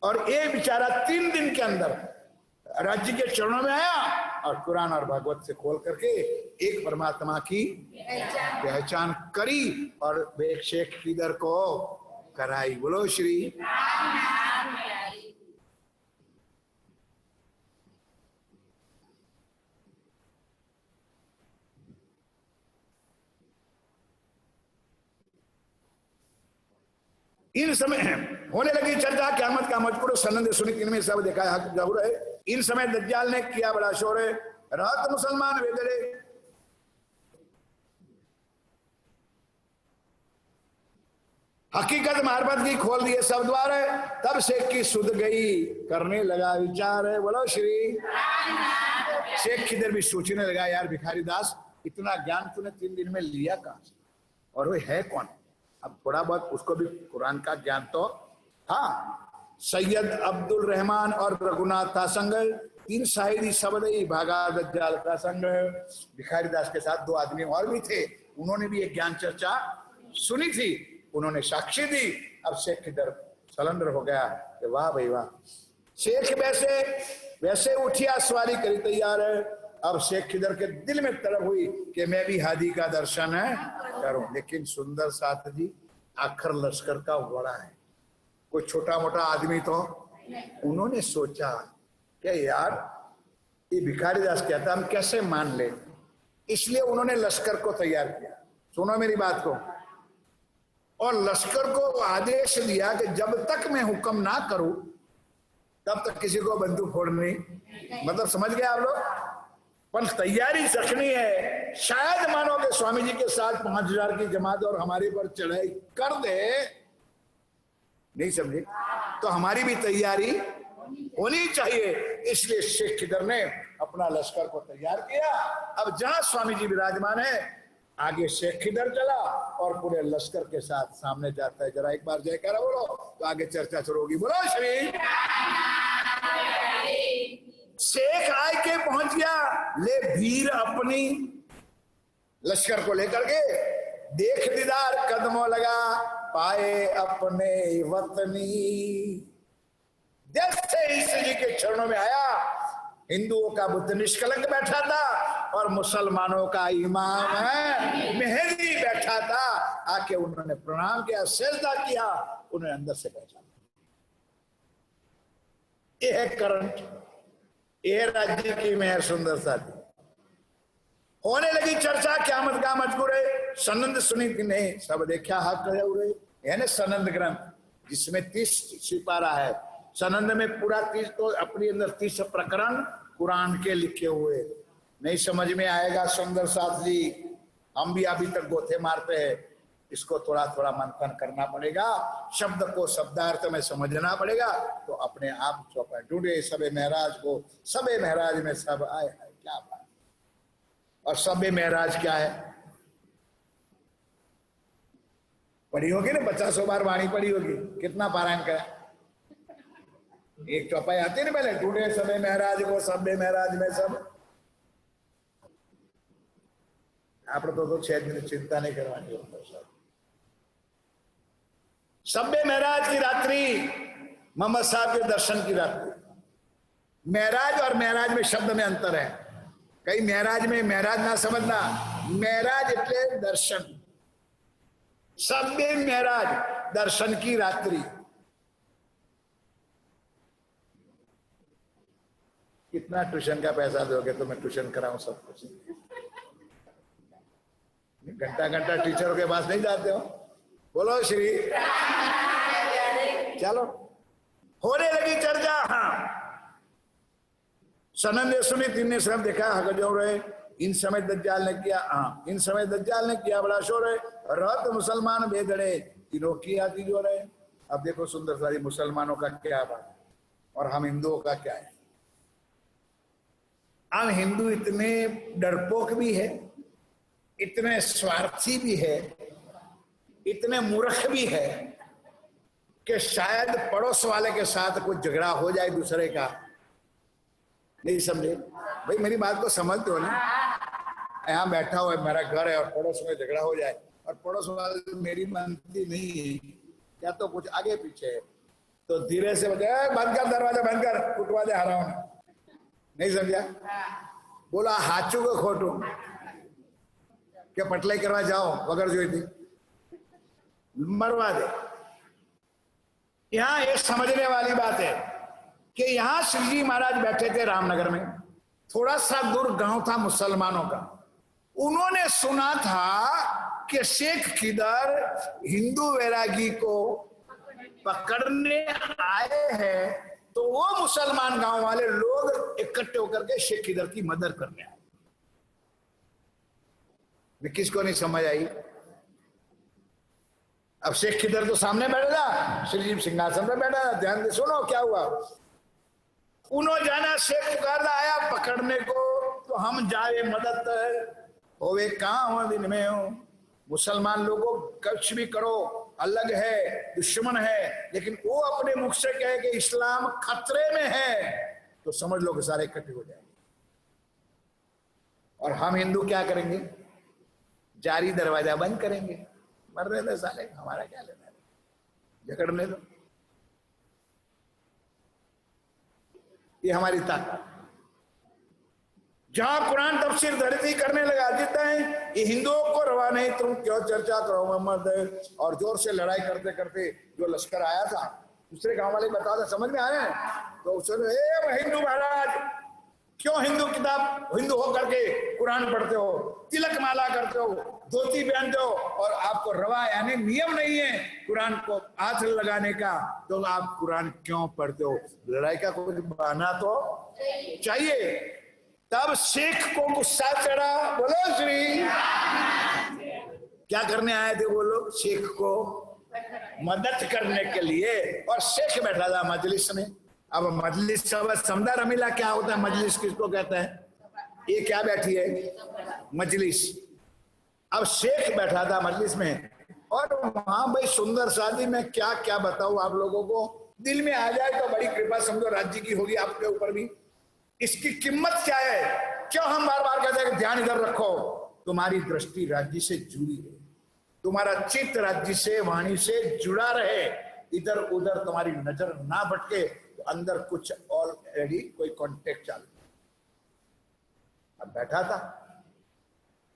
और ये बेचारा 3 दिन के अंदर राज्य के चरणों में आया और कुरान और भागवत से खोल करके एक परमात्मा की पहचान करी और शेख किधर को कराई। बोलो श्री। इन समय होने लगी चर्चा क़यामत का मजकूर सनंद सुनी, इनमें सब देखा जरूर है। इन समय दज्जाल ने किया बड़ा शोर है, रात मुसलमान वेदड़े। हकीकत मार्फत की खोल दिए सब द्वार है, तब शेख की सुध गई करने लगा विचार है। बोलो श्री। शेख किधर भी सोचने लगा, यार भिखारी दास इतना ज्ञान तूने 3 दिन में लिया कहां से, और वो है कौन? अब थोड़ा बहुत उसको भी कुरान का ज्ञान तो था। सैयद अब्दुल रहमान और रघुनाथ था संग, 3 शाहिदी सबदई भागा दज्जाल का संग। भिखारी दास के साथ 2 आदमी और भी थे, उन्होंने भी एक ज्ञान चर्चा सुनी थी, उन्होंने साक्षी दी। अब शेख किधर सलंडर हो गया कि वाह भाई वाह। शेख वैसे उठिया सवारी करी तैयार है। अब शेख किधर के दिल में तलब हुई कि मैं भी हादी का दर्शन करूं, लेकिन सुंदर साथ जी आखिर लश्कर का बड़ा है, कोई छोटा मोटा आदमी तो। उन्होंने सोचा कि यार ये भिखारी दास कहता हम कैसे मान ले, इसलिए उन्होंने लश्कर को तैयार किया। सुनो मेरी बात को। और लश्कर को आदेश दिया कि जब तक मैं हुक्म ना करूं तब तक किसी को बंदूक फोड़नी मतलब समझ गए आप लोग? पर तैयारी रखनी है। शायद मानो कि स्वामी जी के साथ 5000 की जमात और हमारे पर चढ़ाई कर दे, नहीं समझे, तो हमारी भी तैयारी होनी चाहिए। इसलिए शेख खिदर ने अपना लश्कर को तैयार किया। अब जहां स्वामी जी विराजमान है, आगे शेख खिदर चला और पूरे लश्कर के साथ सामने जाता है। जरा एक बार जयकारा बोलो तो आगे चर्चा शुरू होगी। बोलो श्री। शेख आए के पहुंच गया, ले भीड़ अपनी लश्कर को लेकर के, देख दीदार कदमों लगा पाए अपने वतनी। जैसे ईसा जी के चरणों में आया, हिंदुओं का बुद्ध निष्कलंक बैठा था और मुसलमानों का इमाम है मेहदी बैठा था। आके उन्होंने प्रणाम किया, सजदा किया, उन्हें अंदर से पहचाना। यह है करंट, यह राज्य की मेहर सुंदरता थी। होने लगी चर्चा, क्यामत का मजबूरे सनंद सुनी कि नहीं, सब देखा हक है। यानी सनंद ग्रंथ जिसमें 30 सिपारा है। सनंद में पूरा 30 तो अपने अंदर 30 प्रकरण कुरान के लिखे हुए। नहीं समझ में आएगा सुंदर साथ जी, हम भी अभी तक गोथे मारते हैं। इसको थोड़ा थोड़ा मंथन करना पड़ेगा, शब्द को शब्दार्थ में समझना पड़ेगा, तो अपने आप चौपा ढूंढे सबे महराज को। सबे महराज में सब आए है, क्या बात। और सबे महराज क्या है, पढ़ी होगी ना, 50 बार वाणी पढ़ी होगी। कितना पारायण करा? एक चौपाई आती है ना पहले, ढूंढे सबे महराज को, सबे महराज में सब। आप तो 6 दिन चिंता नहीं करवानी होता। सबे महराज की रात्रि, मोहम्मद साहब के दर्शन की रात्रि। महराज और महराज में शब्द में अंतर है। कई महराज में महराज ना समझना, महराज એટલે दर्शन। सबे महराज दर्शन की रात्रि। कितना ट्यूशन का पैसा दोगे तो मैं ट्यूशन कराऊं सब कुछ? घंटा घंटा टीचरों के पास नहीं जाते हो। बोलो श्री। चलो, होने लगी चर्चा। हाँ, सनन ने सुनी, 3 ने सब देखा हक जो रहे। इन समय दज्जाल ने किया, हाँ इन समय दज्जाल ने किया बड़ा शोर है। रात मुसलमान बेदड़े तीनों की आती जो रहे। अब देखो सुंदर सारी मुसलमानों का क्या बात और हम हिंदुओं का क्या है। हम हिंदू इतने डरपोक भी है, इतने स्वार्थी भी है, इतने मूर्ख भी है कि शायद पड़ोस वाले के साथ कुछ झगड़ा हो जाए दूसरे का। नहीं समझे भाई, मेरी बात को समझते हो ना। यहाँ बैठा हुआ है, मेरा घर है और पड़ोस में झगड़ा हो जाए और पड़ोस वाले मेरी मनती नहीं है या तो कुछ आगे पीछे है, तो धीरे से बजाय बंद कर, दरवाजा बंद कर, कुटवा दे हराओ। नहीं समझा? बोला हाचू को खोटू क्या पटलाई करवा जाओ वगर जोई थी मरवा दे। यहां एक समझने वाली बात है कि यहां श्री जी महाराज बैठे थे रामनगर में। थोड़ा सा दूर गांव था मुसलमानों का। उन्होंने सुना था कि शेख खिदर हिंदू वैरागी को पकड़ने आए हैं, तो वो मुसलमान गांव वाले लोग इकट्ठे होकर के शेख खिदर की मदद करने आए। किसको नहीं समझ आई? अब शेख खिदर तो सामने बैठा था, श्रीजी सिंहासन पर बैठा था। ध्यान से सुनो क्या हुआ। उन्होंने जाना, शेख पुकारदा आया पकड़ने को, तो हम जाए मदद होवे कहां हो दिन में हो। मुसलमान लोगों कुछ भी करो, अलग है, दुश्मन है, लेकिन वो अपने मुख से कहे कि इस्लाम खतरे में है, तो समझ लो कि सारे इकट्ठे हो जाएंगे। और हम हिंदू क्या करेंगे? जारी दरवाजा बंद करेंगे। मरने दो साले, हमारा क्या लेना है, झगड़ने दो। ये हमारी ताकत। जहां कुरान तफसीर धरती करने लगा देता है, ये हिंदुओं को रवा नहीं, तुम क्यों चर्चा करो मोहम्मद। और जोर से लड़ाई करते करते जो लश्कर आया था, दूसरे गांव वाले बता था, समझ में आया? तो उसने हिंदू महाराज क्यों हिंदू किताब हिंदू हो करके कुरान पढ़ते हो, तिलक माला करते हो, धोती पहनते हो और आपको रवा यानी नियम नहीं है कुरान को हाथ लगाने का, तो आप कुरान क्यों पढ़ते हो? लड़ाई का कुछ बहाना तो चाहिए। तब शेख को गुस्सा चढ़ा। बोलो श्री। क्या करने आए थे वो लोग? शेख को मदद करने के लिए। और शेख बैठा था मजलिस में। अब मजलिस समझा रमीला क्या होता है? मजलिस किसको कहते हैं? ये क्या बैठी है? मजलिस। अब शेख बैठा था मजलिस में और वहां भाई सुंदर शादी में क्या क्या बताऊं आप लोगों को, दिल में आ जाए तो बड़ी कृपा समझो राज्य की होगी आपके ऊपर भी। इसकी कीमत क्या है? क्यों हम बार बार कहते हैं कि ध्यान इधर रखो? तुम्हारी दृष्टि राज्य से जुड़ी है, तुम्हारा चित्त राज्य से वाणी से जुड़ा रहे, इधर उधर तुम्हारी नजर ना भटके, तो अंदर कुछ ऑलरेडी कोई कॉन्टेक्ट चालू। अब बैठा था,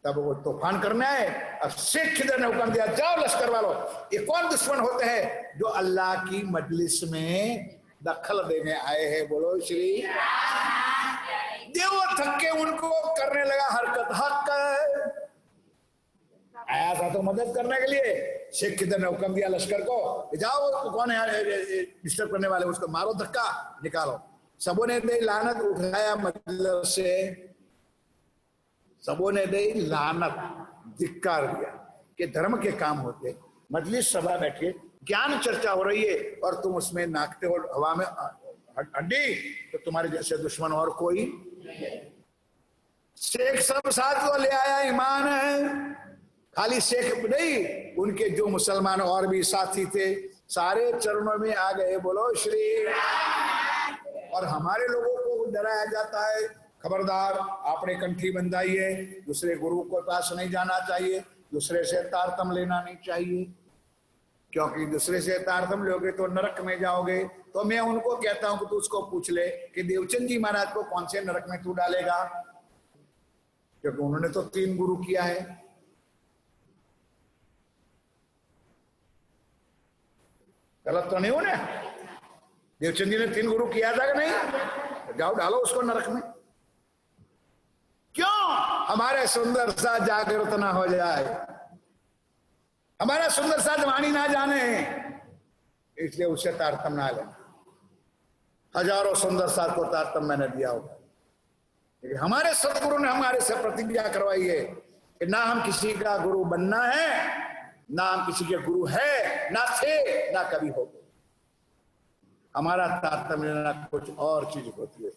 तब वो तूफान करने आए। अब शेख खिदर ने हुक्म दिया, जाओ लश्कर वालों, ये कौन दुश्मन होते हैं जो अल्लाह की मजलिस में दखल देने आए हैं? बोलो श्री। देव थके उनको करने लगा हरकत। हक आया था तो मदद करने के लिए। शेख खिदर ने हुक्म दिया लश्कर को, जाओ कौन है डिस्टर्ब करने वाले, उसको मारो, धक्का निकालो। सबों ने दे लानत उठाया मजलिस से, सबों ने दे लानत, धिक्कार दिया कि धर्म के काम होते, मजलिस सभा बैठे, ज्ञान चर्चा हो रही है और तुम उसमें नाकते हो हवा में हड्डी, तो तुम्हारे जैसे दुश्मन और कोई। शेख सब साथ को ले आया, ईमान है। खाली शेख नहीं, उनके जो मुसलमान और भी साथी थे सारे चरणों में आ गए। बोलो श्री। और हमारे लोगों को डराया जाता है, खबरदार आपने कंठी बंधाइए, दूसरे गुरु के पास नहीं जाना चाहिए, दूसरे से तारतम लेना नहीं चाहिए, क्योंकि दूसरे से तारतम लोगे तो नरक में जाओगे। तो मैं उनको कहता हूं कि तू उसको पूछ ले कि देवचंद जी महाराज को कौन से नरक में तू डालेगा, क्योंकि उन्होंने तो 3 गुरु किया है। गलत तो नहीं हो ना? देवचंद जी ने 3 गुरु किया था कि नहीं? जाओ डालो उसको नरक में। क्यों? हमारे सुंदर सा जागृत ना हो जाए, हमारा सुंदर सा वाणी ना जाने, इसलिए उसे तारतम ना ले। हजारों सुंदर सा को तारतम मैंने दिया होगा, लेकिन हमारे सदगुरु ने हमारे से प्रतिज्ञा करवाई है कि ना हम किसी का गुरु बनना है, ना हम किसी के गुरु है, ना थे, ना कभी हो। हमारा तारतम लेना कुछ और चीज होती है।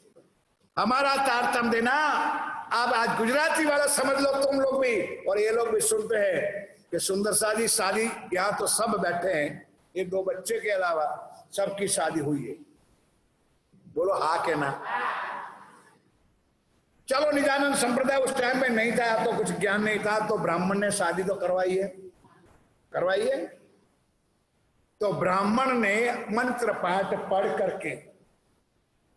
हमारा तारतम देना, आप आज गुजराती वाला समझ लो तुम लोग भी, और ये लोग भी सुनते हैं कि सुंदर शादी शादी, यहाँ तो सब बैठे हैं, ये 2 बच्चे के अलावा सबकी शादी हुई है। बोलो हाँ के ना? चलो निजानंद संप्रदाय उस टाइम में नहीं था तो कुछ ज्ञान नहीं था, तो ब्राह्मण ने शादी तो करवाई है, करवाई है। तो ब्राह्मण ने मंत्र पाठ पढ़ करके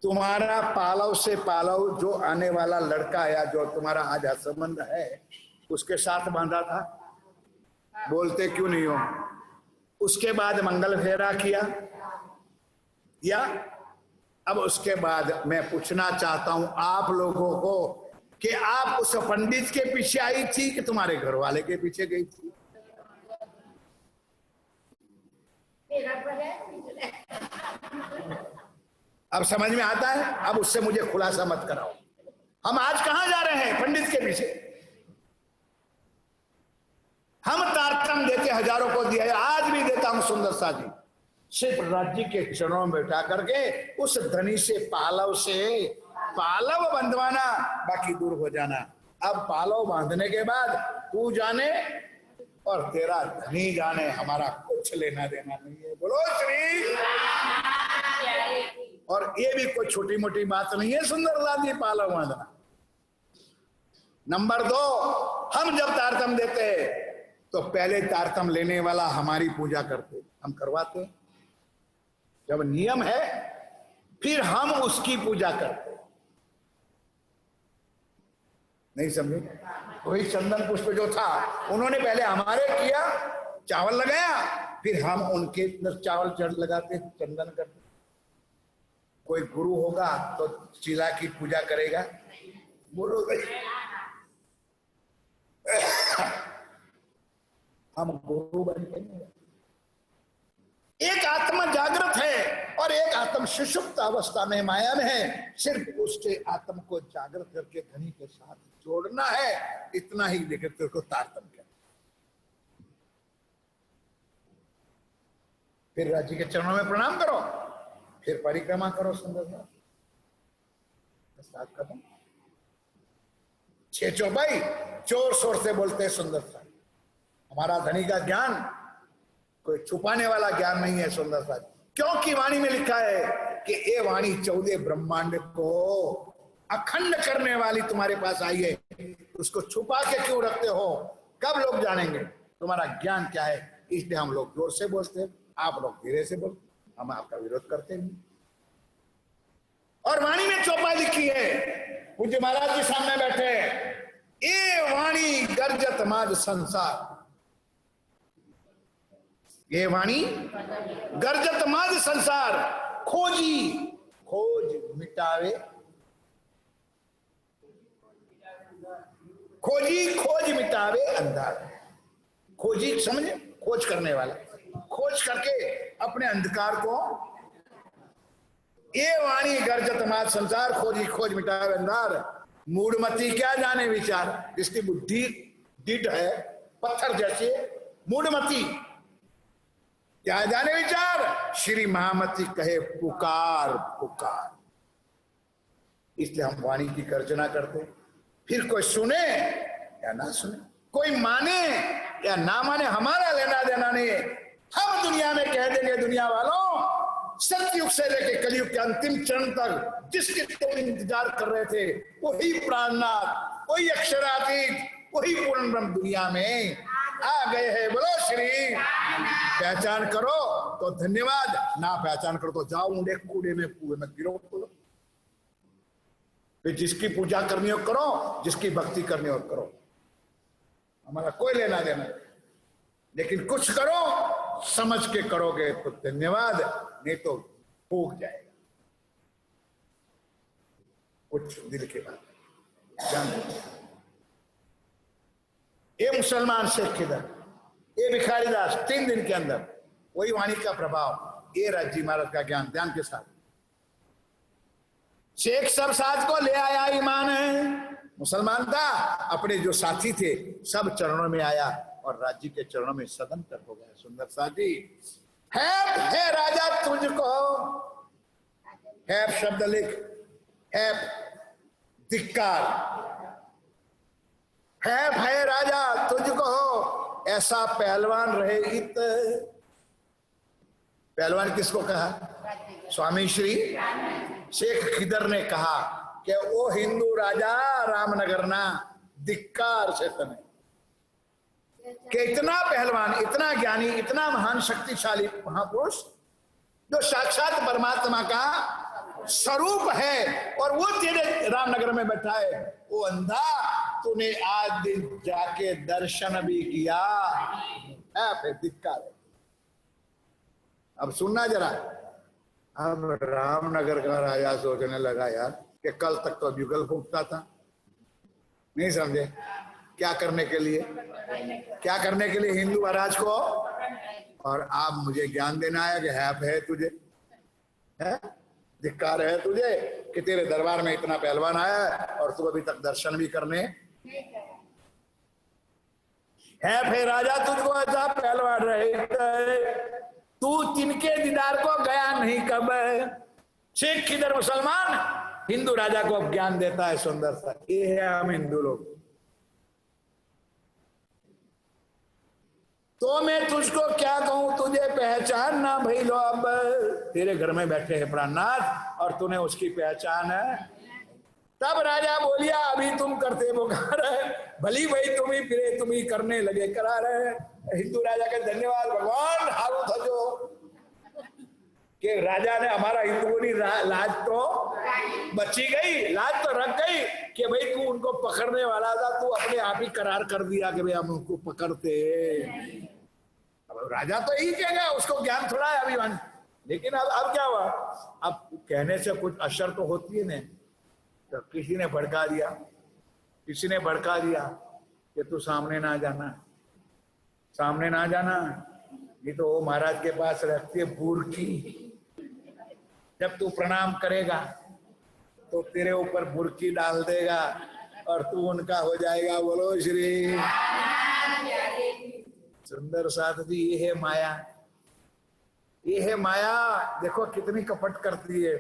तुम्हारा पालव से पालव जो आने वाला लड़का या जो तुम्हारा आज संबंध है उसके साथ बांधा था। बोलते क्यों नहीं हो? उसके बाद मंगल फेरा किया, या अब उसके बाद मैं पूछना चाहता हूं आप लोगों को कि आप उस पंडित के पीछे आई थी कि तुम्हारे घर वाले के पीछे गई थी? अब समझ में आता है? अब उससे मुझे खुलासा मत कराओ। हम आज कहां जा रहे हैं? पंडित के पीछे। हम तारतम देते हजारों को दिया है, आज भी देता हूं सुंदर सा जी, सिर्फ राज्य के चरणों में बैठा करके उस धनी से पालव बंधवाना, बाकी दूर हो जाना। अब पालव बांधने के बाद तू जाने और तेरा धनी जाने, हमारा कुछ लेना देना नहीं है। बोलो श्री। और ये भी कोई छोटी मोटी बात नहीं है सुंदरलाल जी पालव बांधना। नंबर 2, हम जब तारतम देते तो पहले तारतम लेने वाला हमारी पूजा करते, हम करवाते। जब नियम है फिर हम उसकी पूजा करते। नहीं समझे? वही चंदन पुष्प जो था उन्होंने पहले हमारे किया, चावल लगाया, फिर हम उनके चावल चढ़ लगाते, चंदन करते। कोई गुरु होगा तो चिला की पूजा करेगा? बोलो भाई। हम गुरु बन के नहीं। एक आत्मा जागृत है और एक आत्मा सुषुप्त अवस्था में माया में है। सिर्फ उसके आत्मा को जागृत करके धनी के साथ जोड़ना है, इतना ही। लेकर तेरे को तारतम्य। फिर राजी के चरणों में प्रणाम करो, फिर परिक्रमा करो सुंदर साथ कदम। 6 चौपाई जोर शोर से बोलते हैं सुंदर सा। हमारा धनी का ज्ञान कोई छुपाने वाला ज्ञान नहीं है सुंदर सा, क्योंकि वाणी में लिखा है कि ये वाणी 14 ब्रह्मांड को अखंड करने वाली तुम्हारे पास आई है। उसको छुपा के क्यों रखते हो? कब लोग जानेंगे तुम्हारा ज्ञान क्या है? इसलिए हम लोग जोर से बोलते हैं, आप लोग धीरे से बोलते, हम आपका विरोध करते नहीं। और वाणी में चौपाई लिखी है, पूज्य महाराज जी सामने बैठे हैं। ये वाणी गर्जत माज संसार, ये वाणी गर्जत माज संसार, खोजी खोज मिटावे, खोजी खोज मिटावे अंधार। खोजी समझे, खोज करने वाला, खोज करके अपने अंधकार को। ये वाणी गर्जत माज संसार, खोजी खोज मिटावे अंधार। मूढ़मती क्या जाने विचार, जिसकी बुद्धि डिड है पत्थर जैसे, मूढ़मती क्या जाने विचार। श्री महामती कहे पुकार पुकार। इसलिए हम वाणी की गर्जना करते। फिर कोई सुने या ना सुने, कोई माने या ना माने, हमारा लेना देना नहीं। हम दुनिया में कह देंगे, दुनिया वालों, सतयुग से लेकर कलयुग के अंतिम चरण तक जिसके तुम इंतजार कर रहे थे, वही प्राणनाथ, वही अक्षरातीत, वही पूर्ण ब्रह्म दुनिया में आ गए हैं। बोलो श्री। पहचान करो तो धन्यवाद, ना पहचान करो तो जाओ ऊंडे कूड़े में कुएं में गिरो। बोलो फिर जिसकी पूजा करनी हो करो, जिसकी भक्ति करनी हो करो, हमारा कोई लेना देना। लेकिन कुछ करो, समझ के करोगे तो धन्यवाद, नहीं तो फूक जाएगा। कुछ दिल के बात जान। ये मुसलमान शेख किधर, ये भिखारी दास 3 दिन के अंदर वही वाणी का प्रभाव, ये राजी महाराज का ज्ञान ध्यान के साथ। शेख सब साथ को ले आया, ईमान है, मुसलमान था, अपने जो साथी थे सब चरणों में आया और राज्य के चरणों में सदंतर हो गया। सुंदर साथी है राजा तुझको, है शब्द लिख, है धिक्कार, है भय राजा तुझको, ऐसा पहलवान रहे इत। पहलवान किसको कहा? स्वामी श्री शेख खिदर ने कहा कि ओ हिंदू राजा रामनगर ना धिक्कार से तने, कि इतना पहलवान, इतना ज्ञानी, इतना महान शक्तिशाली महापुरुष जो साक्षात परमात्मा का स्वरूप है और वो तेरे रामनगर में बैठा है, वो अंधा, तूने आज दिन जाके दर्शन भी किया, फिर धिक्कार है। अब सुनना जरा। अब रामनगर का राजा सोचने लगा यार कि कल तक तो जुगल फूंकता था, नहीं समझे क्या करने के लिए, क्या करने के लिए हिंदू महाराज को, और आप मुझे ज्ञान देना है कि है तुझे, है धिक्कार है तुझे कि तेरे दरबार में इतना पहलवान आया है और तू अभी तक दर्शन भी करने है। फिर राजा तुझको ऐसा पहलवान रहे, तू तिनके दीदार को गया नहीं कब। शेख किधर मुसलमान हिंदू राजा को ज्ञान देता है सुंदर सा। ये है हम हिंदू लोग। तो मैं तुझको क्या कहूं, तुझे पहचान ना भाई लो। अब तेरे घर में बैठे हैं प्राणनाथ और तूने उसकी पहचान है। तब राजा बोलिया, अभी तुम करते पुकार है, भली भाई तुम ही फिरे, तुम ही करने लगे करा रहे। हिंदू राजा के धन्यवाद भगवान, हारू था जो कि राजा ने हमारा हिंदुओं की लाज तो बची गई, लाज तो रख गई कि भाई तू उनको पकड़ने वाला था, तू अपने आप ही करार कर दिया कि भाई हम उनको पकड़ते। अब राजा तो यही कहेगा, उसको ज्ञान थोड़ा है अभिमान। लेकिन अब क्या हुआ, अब कहने से कुछ असर तो होती है ना। तो किसी ने भड़का दिया, किसी ने भड़का दिया कि तू सामने ना जाना, सामने ना जाना, ये तो वो महाराज के पास रखती है बुरकी। जब तू प्रणाम करेगा तो तेरे ऊपर बुरकी डाल देगा और तू उनका हो जाएगा। बोलो श्री सुंदर साथ जी। ये है माया, ये है माया। देखो कितनी कपट करती है।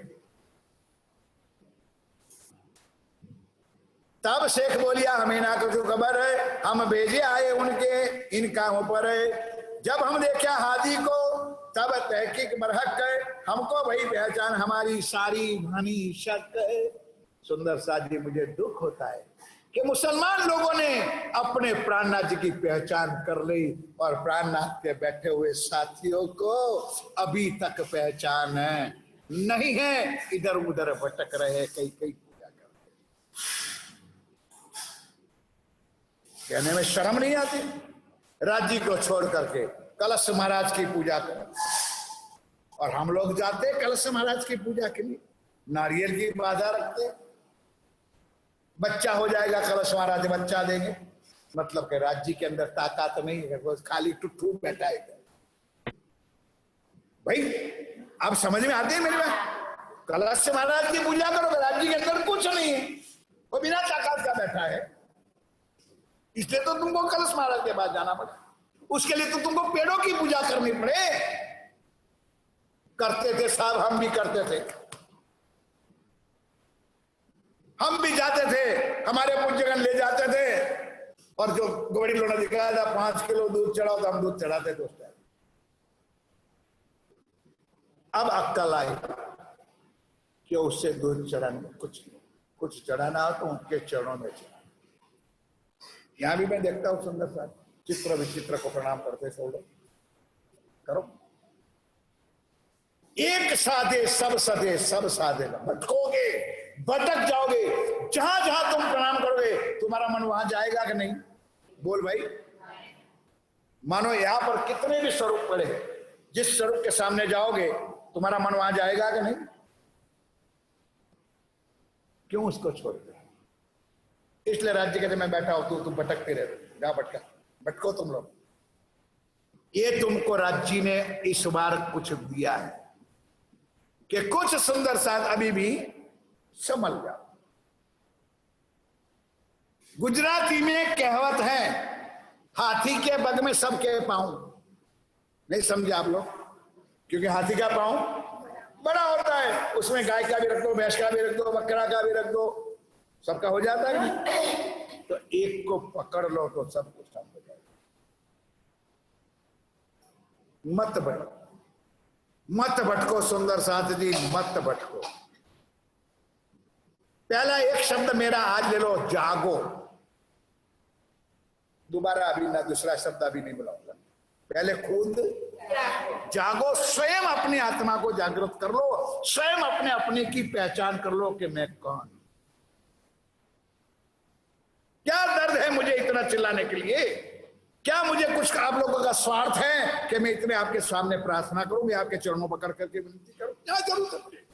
तब शेख बोलिया हमें ना कुछ खबर है, हम भेजे आए उनके इन कामों पर है। जब हम देखा हाजी को तब तहकीक बरहक है, हमको वही पहचान हमारी सारी भानी शक है। सुंदर साथ जी मुझे दुख होता है कि मुसलमान लोगों ने अपने प्राणनाथ जी की पहचान कर ली और प्राणनाथ के बैठे हुए साथियों को अभी तक पहचान है नहीं है, इधर उधर भटक रहे, कई कई पूजा कर रहे। कहने में शर्म नहीं आती? राज्य को छोड़ करके कलश महाराज की पूजा करो, और हम लोग जाते कलश महाराज की पूजा के लिए, नारियल की बाधा रखते, बच्चा हो जाएगा कलश महाराज बच्चा देंगे, मतलब कि राज्य के अंदर ताकत नहीं है, खाली टुट्टू बैठा है। भाई आप समझ में आते हैं मेरी बात? कलश महाराज की पूजा करो, राज्य के अंदर कुछ नहीं है, वो बिना ताकत का बैठा है, इसलिए तो तुमको कलश महाराज के पास जाना पड़े। उसके लिए तो तुमको पेड़ों की पूजा करनी पड़े। करते थे साहब, हम भी करते थे, हम भी जाते थे, हमारे पूज्यगण ले जाते थे, और जो गोड़ी लोना दिखाया था 5 किलो दूध चढ़ाओ तो हम दूध चढ़ाते थे उस टाइम। अब अक्कल आई कि उससे दूध चढ़ाने कुछ चढ़ाना हो तो उनके चरणों में चढ़ा। यहां भी मैं देखता हूं सुंदर सा चित्र विचित्र को प्रणाम करते सब लोग करो। एक साधे सब सदे, सब साधे भटकोगे, भटक जाओगे। जहां जहां तुम प्रणाम करोगे तुम्हारा मन वहां जाएगा कि नहीं? बोल भाई। मानो यहां पर कितने भी स्वरूप पड़े, जिस स्वरूप के सामने जाओगे तुम्हारा मन वहां जाएगा कि नहीं? क्यों उसको छोड़ दे? इसलिए राज्य कहते मैं बैठा हूं, तुम भटकते रहे, जा भटका, भटको तुम लोग। ये तुमको राज्य ने इस बार कुछ दिया है कि कुछ सुंदर साथ अभी भी संभल जाओ। गुजराती में कहावत है, हाथी के बग में सबके पांव। नहीं समझे आप लोग? क्योंकि हाथी का पांव बड़ा होता है, उसमें गाय का भी रख दो, भैंस का भी रख दो, बकरा का भी रख दो, सबका हो जाता है। तो एक को पकड़ लो तो सब कुछ हो जाएगा। मत भटको, मत भटको सुंदर साथ जी, मत भटको। पहला एक शब्द मेरा आज ले लो, जागो। दोबारा अभी ना दूसरा शब्द अभी नहीं बुलाऊंगा, पहले खुद जागो। स्वयं अपनी आत्मा को जागृत कर लो, स्वयं अपने की पहचान कर लो कि मैं कौन। क्या दर्द है मुझे इतना चिल्लाने के लिए? क्या मुझे कुछ आप लोगों का स्वार्थ है कि मैं इतने आपके सामने प्रार्थना करूं, मैं आपके चरणों पकड़ करके विनती करूं? क्या जरूरत है मुझे?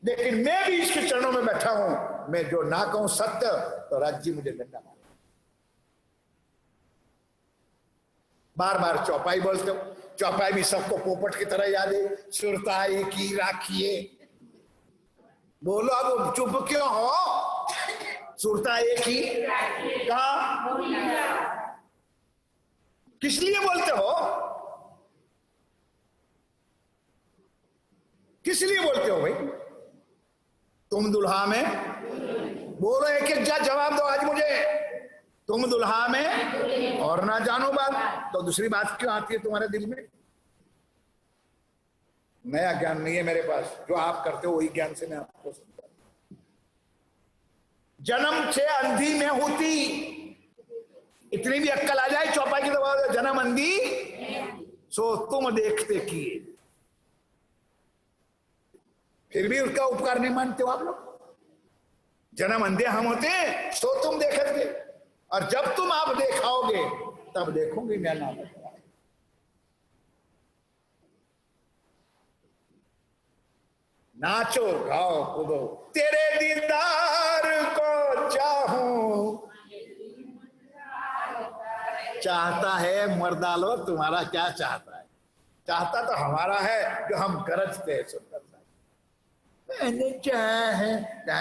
लेकिन मैं भी इसके चरणों में बैठा हूं, मैं जो ना कहूं सत्य तो राज्य मुझे डंडा मारे। बार बार चौपाई बोलते हो, चौपाई भी सबको पोपट की तरह याद है, सुरताई की राखिए। बोलो अब चुप क्यों हो? सुरता एक ही कहा, किस लिए बोलते हो? किस लिए बोलते हो भाई? तुम दुल्हा में बोलो, एक एक जवाब दो आज मुझे। तुम दुल्हा में और ना जानो बात, तो दूसरी बात क्यों आती है तुम्हारे दिल में? नया ज्ञान नहीं है मेरे पास, जो आप करते हो वही ज्ञान से मैं आपको समझा। जन्म से अंधी में होती, इतनी भी अक्कल आ जाए चौपाई की दबा, जन्म अंधी सो तुम देखते किए, फिर भी उसका उपकार नहीं मानते हो आप लोग। जन्म अंधे हम होते सो तुम देखते, और जब तुम आप देखाओगे तब देखोगे मैं ना। नाचो गाओ कूदो, तेरे दीदार को चाहूं, चाहता है मर्दा लोग तुम्हारा क्या चाहता है? चाहता तो हमारा है जो हम गरजते हैं सुंदर सा। मैंने चाहता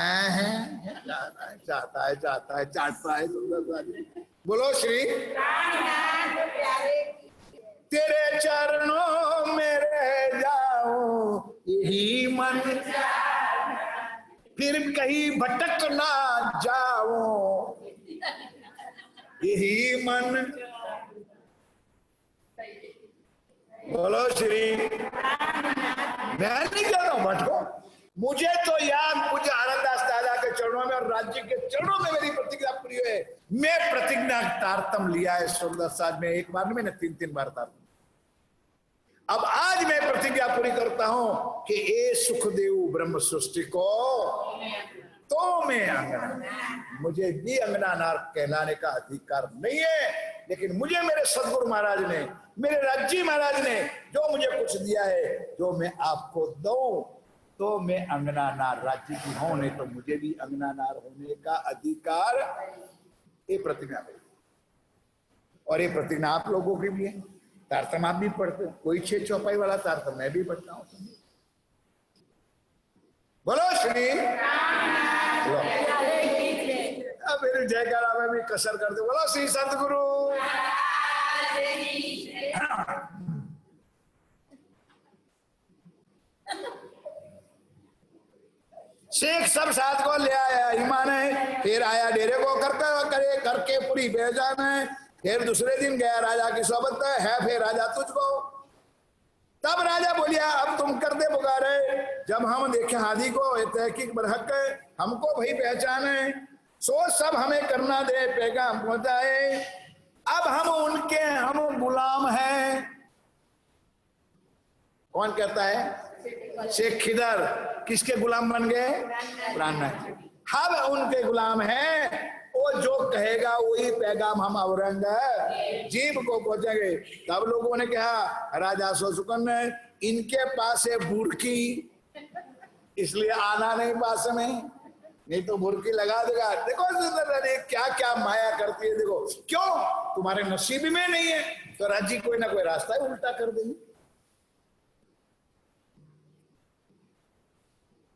है चाहता है सुंदर सा। बोलो श्री तेरे चरणों में रह जाऊं यही मन, फिर कहीं भटक ना जाऊं यही मन। बोलो श्री। मैं नहीं कह रहा हूं भटको, मुझे तो याद, मुझे आनंददास दादा के चरणों में और राज्य के चरणों में मेरी प्रतिज्ञा पूरी है। मैं प्रतिज्ञा तारतम लिया है सुंदर साथ में, एक बार में मैंने 3-3 बार तारतम। अब आज मैं प्रतिज्ञा पूरी करता हूं कि ए सुखदेव ब्रह्म सृष्टि को तो मैं अंगना, मुझे भी अंगना नार कहलाने का अधिकार नहीं है, लेकिन मुझे मेरे सदगुरु महाराज ने, मेरे राज्य महाराज ने जो मुझे कुछ दिया है, जो मैं आपको दूं, तो मैं अंगना नार राज्य की हूं, नहीं तो मुझे भी अंगना नार होने का अधिकार। ये प्रतिज्ञा है और ये प्रतिज्ञा आप लोगों की भी है। तारतम आप भी पढ़ते हो, कोई 6 चौपाई वाला तारतम मैं भी पढ़ता हूँ। बोलो श्री। अब मेरी जयकारा में भी कसर करते, बोलो श्री सतगुरु। शेख सब साथ को ले आया ईमान है, फिर आया डेरे को करके पूरी बेजान है। फिर दूसरे दिन गया राजा की सोबत है, फिर राजा तुझको। तब राजा बोलिया अब तुम कर दे पुकारे, जब हम देखे हादी को तहकीक बरहक, हमको भाई पहचाने, सोच सब हमें करना दे पैगाम पहुंचाए। अब हम उनके हम गुलाम हैं। कौन कहता है? शेख खिदर। किसके गुलाम बन गए? प्राणनाथ। हम उनके गुलाम हैं, वो जो कहेगा वही पैगाम हम औरंगजेब को पहुंचेंगे। तब लोगों ने कहा राजा सोचुकन इनके पास है बुरकी, इसलिए आना नहीं पास में, नहीं तो बुरकी लगा देगा। देखो क्या क्या माया करती है, देखो क्यों? तुम्हारे नसीब में नहीं है तो राज्य कोई ना कोई रास्ता ही उल्टा कर देंगे।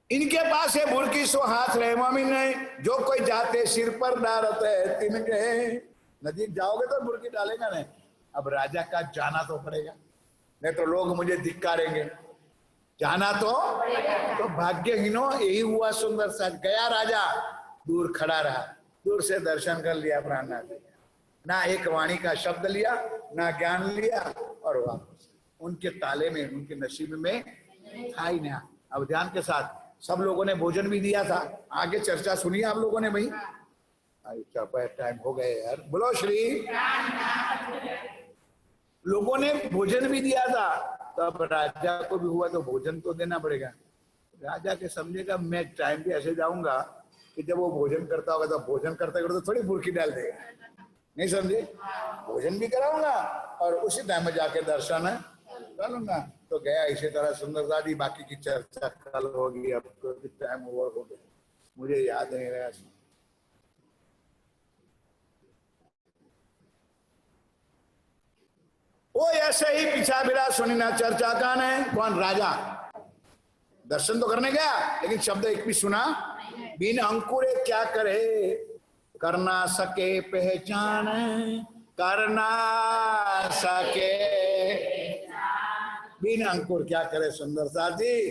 इनके पास है बुरकी सो हाथ रहे मोमिन है, जो कोई जाते सिर पर डालते है तिनके। नजीक जाओगे तो बुरकी डालेगा नहीं। अब राजा का जाना तो पड़ेगा, नहीं तो लोग मुझे धिक्कारेंगे। जाना तो भाग्यहीनों यही हुआ। सुंदर सा गया राजा, दूर खड़ा रहा, दूर से दर्शन कर लिया प्राणनाथ। ना एक वाणी का शब्द लिया, ना ज्ञान लिया, और वापस उनके ताले में, उनके नसीब में था ही नहीं। अब ध्यान के साथ, सब लोगों ने भोजन भी दिया था। आगे चर्चा सुनिए आप लोगों ने भाई। टाइम हो गए यार। बोलो श्री। लोगों ने भोजन भी दिया था, तब राजा को भी हुआ तो भोजन तो देना पड़ेगा। राजा के समझेगा मैं टाइम भी ऐसे जाऊंगा कि जब वो भोजन करता होगा तो भोजन करते करते थोड़ी बुरकी डाल देगा, नहीं समझे? भोजन भी कराऊंगा और उसी टाइम में जाके दर्शन करूंगा। तो गया इसी तरह सुंदरता जी। बाकी की चर्चा कल होगी, अब तो टाइम ओवर हो गया, मुझे याद नहीं रहा। वो ऐसे ही पीछा बिरा सुनी ना चर्चा का ने। कौन? राजा। दर्शन तो करने गया लेकिन शब्द एक भी सुना। बिन अंकुरे क्या करे, करना सके पहचान, करना सके। बिन अंकुर क्या करे सुंदरता जी,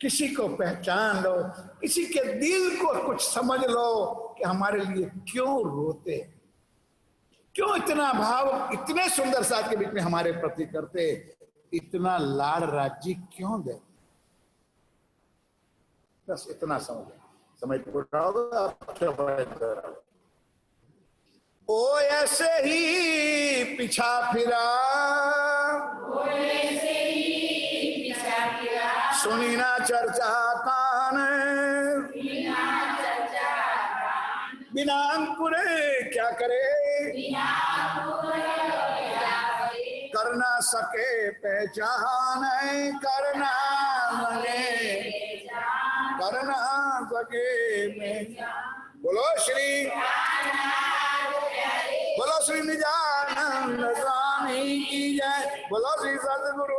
किसी को पहचान लो, किसी के दिल को कुछ समझ लो कि हमारे लिए क्यों रोते, क्यों इतना भाव इतने सुंदर साथ के बीच में हमारे प्रति करते, इतना लाड़ राज्य क्यों दे। बस इतना समझ पूरा होगा। ओ ऐसे ही पीछा फिरा, सुनी ना चर्चा कान, बिना अंकुरे क्या करे, करना सके पहचान, करना सके में। बोलो श्री, बोलो श्री निजानंद स्वामी की जय, बोलो श्री सदगुरु